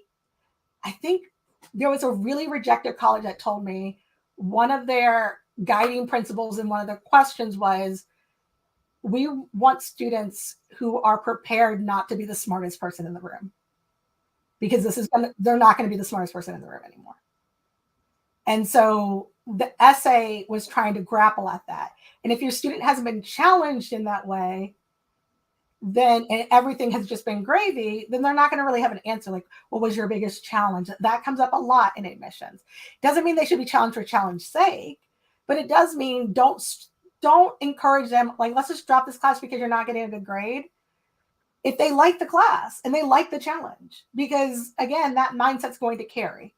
think there was a really rejected college that told me one of their guiding principles in one of their questions was, we want students who are prepared not to be the smartest person in the room, because they're not going to be the smartest person in the room anymore. And so the essay was trying to grapple at that. And if your student hasn't been challenged in that way, then and everything has just been gravy, then they're not going to really have an answer like, what was your biggest challenge? That comes up a lot in admissions. Doesn't mean they should be challenged for challenge sake, but it does mean don't encourage them, like, let's just drop this class because you're not getting a good grade. If they like the class and they like the challenge, because again, that mindset's going to carry.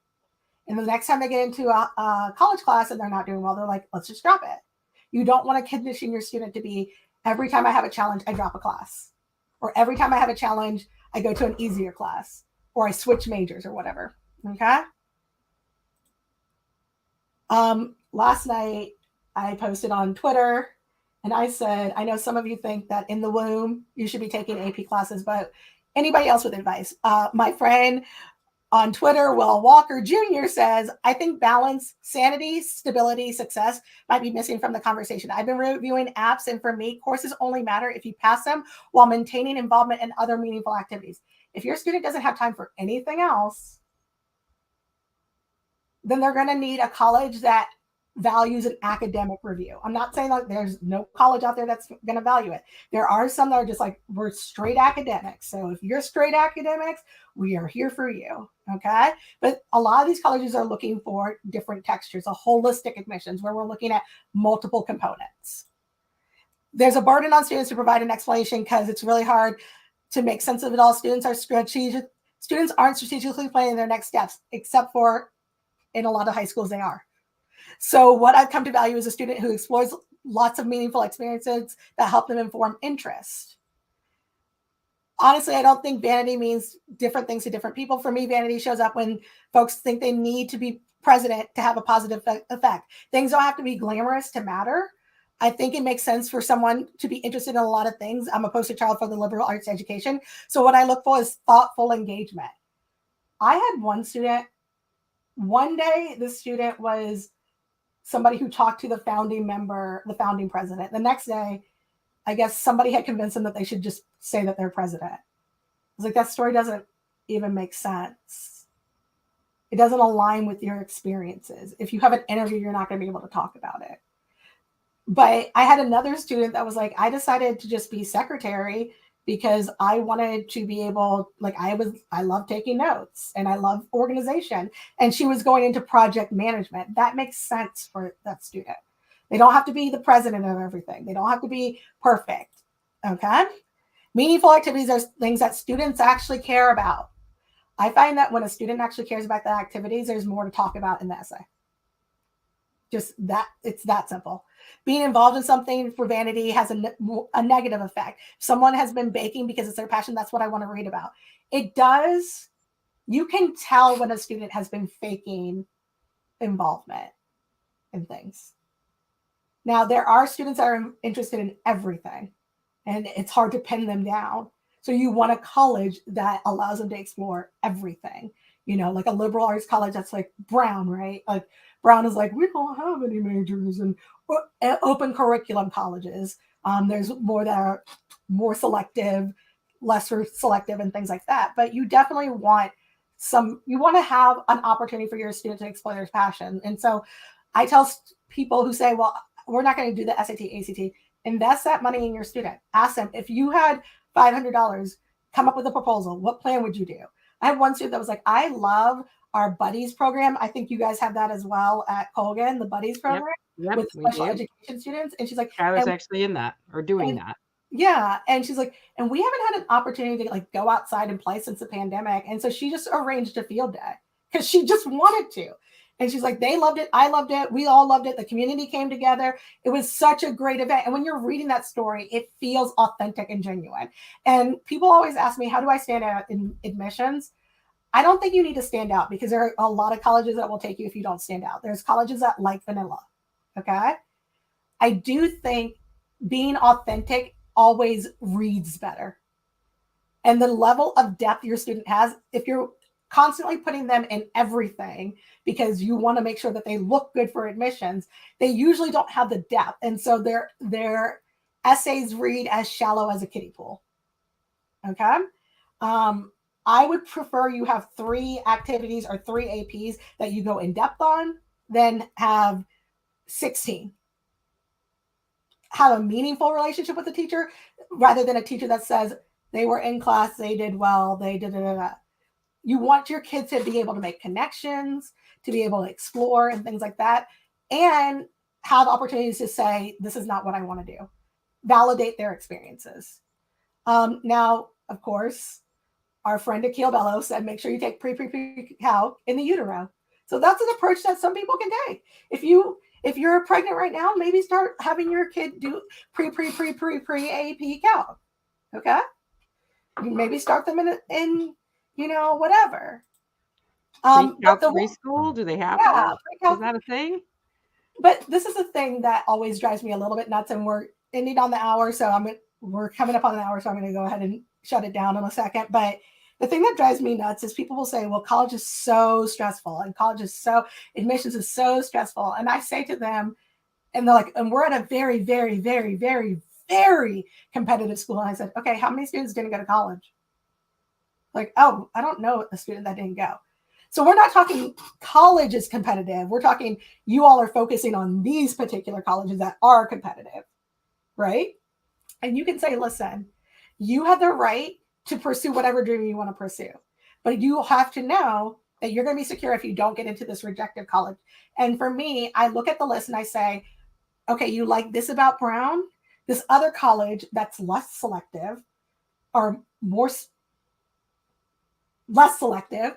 And the next time they get into a college class and they're not doing well, they're like, let's just drop it. You don't want to condition your student to be, every time I have a challenge, I drop a class. Or every time I have a challenge, I go to an easier class. Or I switch majors or whatever. Okay? Last night, I posted on Twitter and I said, I know some of you think that in the womb, you should be taking AP classes, but anybody else with advice? My friend on Twitter, Will Walker Jr. says, I think balance, sanity, stability, success might be missing from the conversation. I've been reviewing apps, and for me, courses only matter if you pass them while maintaining involvement in other meaningful activities. If your student doesn't have time for anything else, then they're going to need a college that values an academic review. I'm not saying like there's no college out there that's going to value it. There are some that are just like, we're straight academics. So if you're straight academics, we are here for you. Okay. But a lot of these colleges are looking for different textures, a holistic admissions where we're looking at multiple components. There's a burden on students to provide an explanation because it's really hard to make sense of it all. Students aren't strategically planning their next steps, except for in a lot of high schools they are. So what I've come to value is a student who explores lots of meaningful experiences that help them inform interest. Honestly, I don't think vanity means different things to different people. For me, vanity shows up when folks think they need to be president to have a positive effect. Things don't have to be glamorous to matter. I think it makes sense for someone to be interested in a lot of things. I'm a poster child for the liberal arts education. So what I look for is thoughtful engagement. I had one student, one day the student was somebody who talked to the founding member, the founding president. The next day, I guess somebody had convinced them that they should just say that they're president. I was like, that story doesn't even make sense. It doesn't align with your experiences. If you have an interview, you're not going to be able to talk about it. But I had another student that was like, I decided to just be secretary because I wanted to be able, like, I love taking notes and I love organization. And she was going into project management. That makes sense for that student. They don't have to be the president of everything. They don't have to be perfect. Okay. Meaningful activities are things that students actually care about. I find that when a student actually cares about the activities, there's more to talk about in the essay. Just that, it's that simple. Being involved in something for vanity has a negative effect. Someone has been baking because it's their passion. That's what I want to read about. It does. You can tell when a student has been faking involvement in things. Now, there are students that are interested in everything, and it's hard to pin them down. So you want a college that allows them to explore everything. You know, like a liberal arts college that's like Brown, right? Like Brown is like, we don't have any majors, and open curriculum colleges. There's more that are more selective, lesser selective, and things like that. But you definitely want you want to have an opportunity for your student to explore their passion. And so I tell people who say, well, we're not going to do the SAT, ACT, invest that money in your student. Ask them, if you had $500, come up with a proposal. What plan would you do? I had one student that was like, I love our buddies program. I think you guys have that as well at Colgan, the buddies program with special education students. And she's like, I was actually in that or doing that. Yeah. And she's like, and we haven't had an opportunity to like go outside and play since the pandemic. And so she just arranged a field day because she just wanted to. And she's like, they loved it. I loved it. We all loved it. The community came together. It was such a great event. And when you're reading that story, it feels authentic and genuine. And people always ask me, how do I stand out in admissions? I don't think you need to stand out because there are a lot of colleges that will take you if you don't stand out. There's colleges that like vanilla. Okay. I do think being authentic always reads better. And the level of depth your student has, if you're constantly putting them in everything because you want to make sure that they look good for admissions, they usually don't have the depth. And so their essays read as shallow as a kiddie pool. Okay. I would prefer you have 3 activities or 3 APs that you go in depth on than have 16. Have a meaningful relationship with the teacher rather than a teacher that says they were in class, they did well, they did it. You want your kids to be able to make connections, to be able to explore and things like that, and have opportunities to say, this is not what I want to do. Validate their experiences. Now, of course, our friend Akil Bello said, make sure you take pre-calc in the utero. So that's an approach that some people can take. If you're pregnant right now, maybe start having your kid do pre-AP calc. Okay? You maybe start them in whatever. Pre-calc preschool? Do they have that? Is that a thing? But this is a thing that always drives me a little bit nuts, and we're ending on the hour, so we're coming up on an hour, so I'm going to go ahead and shut it down in a second. But the thing that drives me nuts is people will say, well, college is so stressful and admissions is so stressful. And I say to them, and they're like, and we're at a very, very, very, very, very competitive school. And I said, okay, how many students didn't go to college? Like, oh, I don't know a student that didn't go. So we're not talking college is competitive. We're talking you all are focusing on these particular colleges that are competitive, right? And you can say, listen, you have the right to pursue whatever dream you want to pursue. But you have to know that you're going to be secure if you don't get into this rejected college. And for me, I look at the list and I say, okay, you like this about Brown? This other college that's less selective or less selective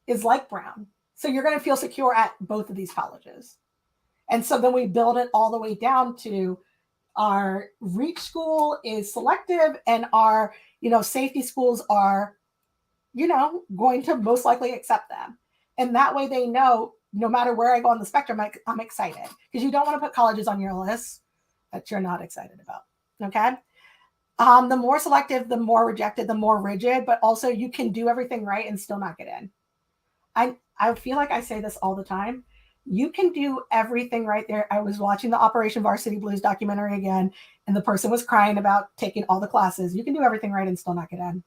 is like Brown. So you're going to feel secure at both of these colleges. And so then we build it all the way down to our reach school is selective and our, safety schools are, going to most likely accept them. And that way they know no matter where I go on the spectrum, I'm excited because you don't want to put colleges on your list that you're not excited about. Okay. The more selective, the more rejected, the more rigid, but also you can do everything right and still not get in. I feel like I say this all the time. You can do everything right there. I was watching the Operation Varsity Blues documentary again, and the person was crying about taking all the classes. You can do everything right and still not get in.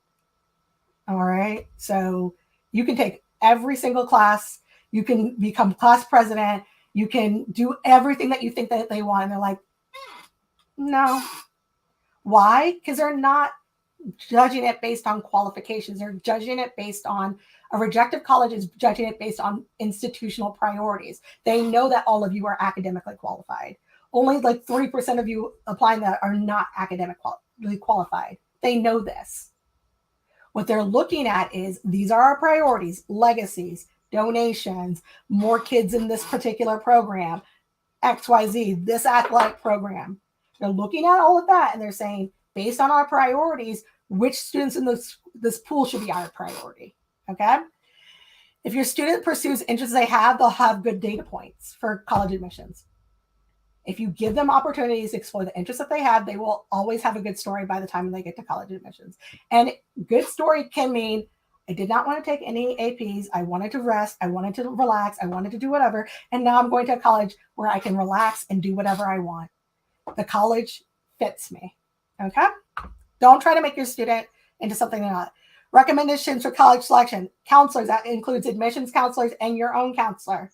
All right. So you can take every single class. You can become class president. You can do everything that you think that they want. And they're like, no. Why? Because they're not judging it based on qualifications. They're judging it based on a rejected college is judging it based on institutional priorities. They know that all of you are academically qualified. Only like 3% of you applying that are not academically qualified. They know this. What they're looking at is these are our priorities, legacies, donations, more kids in this particular program, XYZ, this athletic program. They're looking at all of that and they're saying, based on our priorities, which students in this pool should be our priority. Okay. If your student pursues interests they have, they'll have good data points for college admissions. If you give them opportunities to explore the interests that they have, they will always have a good story by the time they get to college admissions. And good story can mean, I did not want to take any APs. I wanted to rest. I wanted to relax. I wanted to do whatever. And now I'm going to a college where I can relax and do whatever I want. The college fits me. Okay. Don't try to make your student into something they're not. Recommendations for college selection. Counselors, that includes admissions counselors and your own counselor.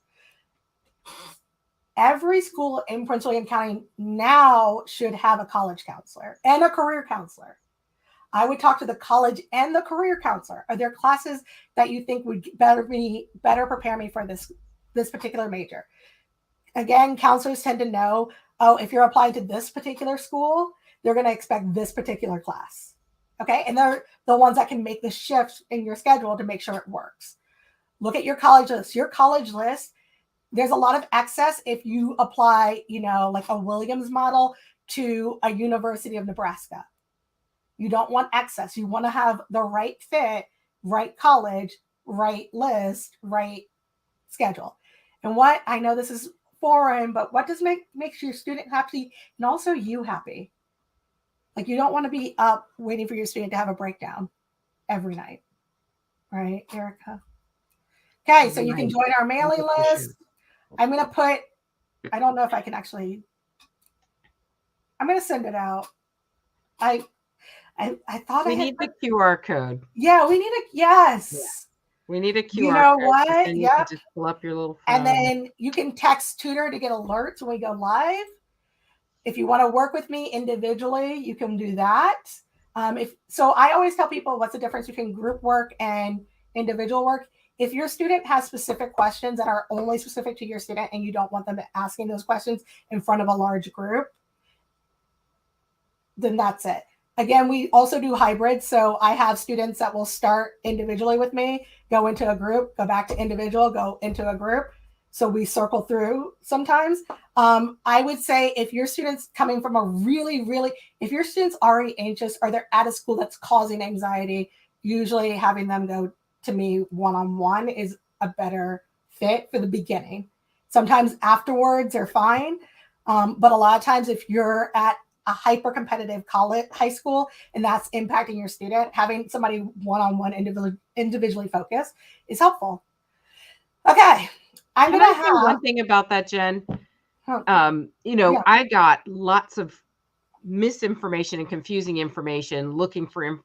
Every school in Prince William County now should have a college counselor and a career counselor. I would talk to the college and the career counselor. Are there classes that you think would better prepare me for this particular major? Again, counselors tend to know, oh, if you're applying to this particular school, they're going to expect this particular class. Okay. And they're the ones that can make the shift in your schedule to make sure it works. Look at your college list. Your college list, there's a lot of excess if you apply, like a Williams model to a University of Nebraska. You don't want excess. You want to have the right fit, right college, right list, right schedule. And what I know this is foreign, but what makes your student happy and also you happy? Like, you don't want to be up waiting for your student to have a breakdown every night. Right, Erica? Okay, so you can join our mailing list. I'm going to put, I don't know if I can actually, I'm going to send it out. I thought we need the QR code. Yeah, we need yes. Yeah. We need a QR code. You know what? You can just pull up your little phone. And then you can text Tutor to get alerts when we go live. If you want to work with me individually, you can do that. So I always tell people what's the difference between group work and individual work. If your student has specific questions that are only specific to your student and you don't want them asking those questions in front of a large group, then that's it. Again, we also do hybrid. So I have students that will start individually with me, go into a group, go back to individual, go into a group. So we circle through sometimes. I would say if your student's coming from if your student's already anxious or they're at a school that's causing anxiety, usually having them go to me one-on-one is a better fit for the beginning. Sometimes afterwards they're fine. But a lot of times if you're at a hyper competitive high school and that's impacting your student, having somebody one-on-one individually focused is helpful. Okay. I'm going to have one thing about that, Jen. I got lots of misinformation and confusing information looking for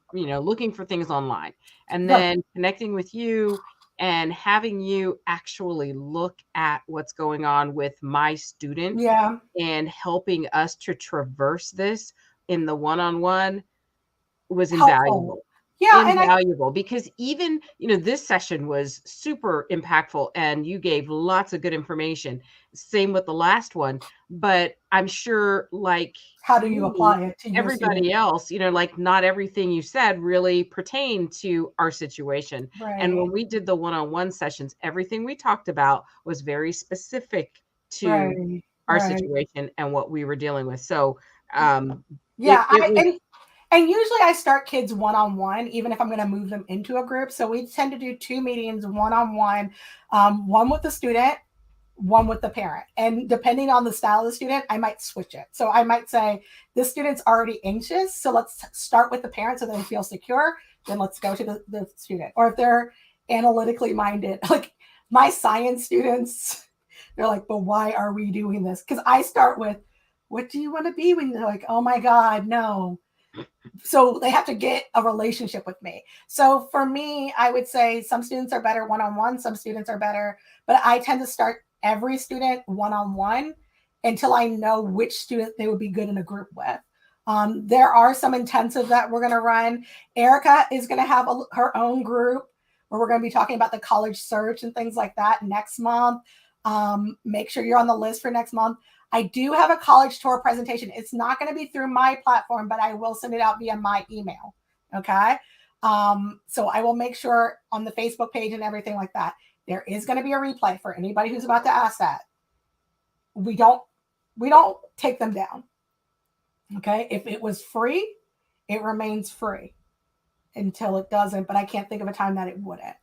things online, and then connecting with you and having you actually look at what's going on with my students and helping us to traverse this in the one-on-one was invaluable. Yeah, invaluable, because even, this session was super impactful and you gave lots of good information. Same with the last one, but I'm sure, like, how do you apply it to everybody else, like, not everything you said really pertained to our situation. Right. And when we did the one-on-one sessions, everything we talked about was very specific to our situation and what we were dealing with. So, and usually I start kids one-on-one, even if I'm going to move them into a group. So we tend to do 2 meetings one-on-one, one with the student, one with the parent. And depending on the style of the student, I might switch it. So I might say, this student's already anxious, so let's start with the parent so they feel secure. Then let's go to the student. Or if they're analytically minded, like my science students, they're like, but why are we doing this? Because I start with, what do you want to be when they're like, oh my God, no. So they have to get a relationship with me. So for me, I would say some students are better one-on-one, some students are better, but I tend to start every student one-on-one until I know which student they would be good in a group with. There are some intensive that we're going to run. Erica is going to have her own group where we're going to be talking about the college search and things like that next month. Make sure you're on the list for next month. I do have a college tour presentation. It's not going to be through my platform, but I will send it out via my email. Okay. So I will make sure on the Facebook page and everything like that, there is going to be a replay for anybody who's about to ask that. We don't take them down. Okay. If it was free, it remains free until it doesn't, but I can't think of a time that it wouldn't.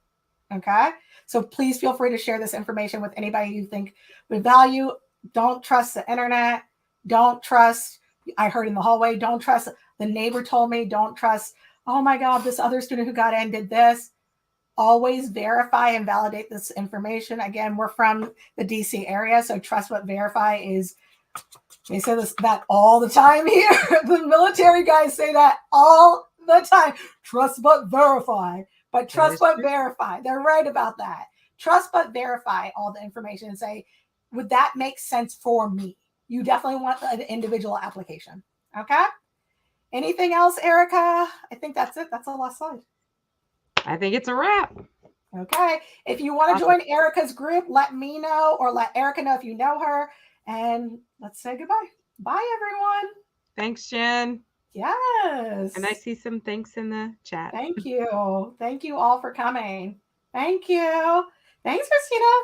Okay. So please feel free to share this information with anybody you think would value. Don't trust the internet. Don't trust, I heard in the hallway, don't trust the neighbor told me, don't trust, oh my God, this other student who got in did this. Always verify and validate this information. Again, we're from the DC area, so trust but verify is, they say that all the time here. The military guys say that all the time. Trust but verify. But trust but verify. They're right about that. Trust but verify all the information and say, would that make sense for me? You definitely want an individual application. Okay? Anything else, Erica? I think that's it. That's the last slide. I think it's a wrap. Okay. If you want to join Erica's group, let me know, or let Erica know if you know her. And let's say goodbye. Bye, everyone. Thanks, Jen. Yes. And I see some thanks in the chat. Thank you. Thank you all for coming. Thank you. Thanks, Christina.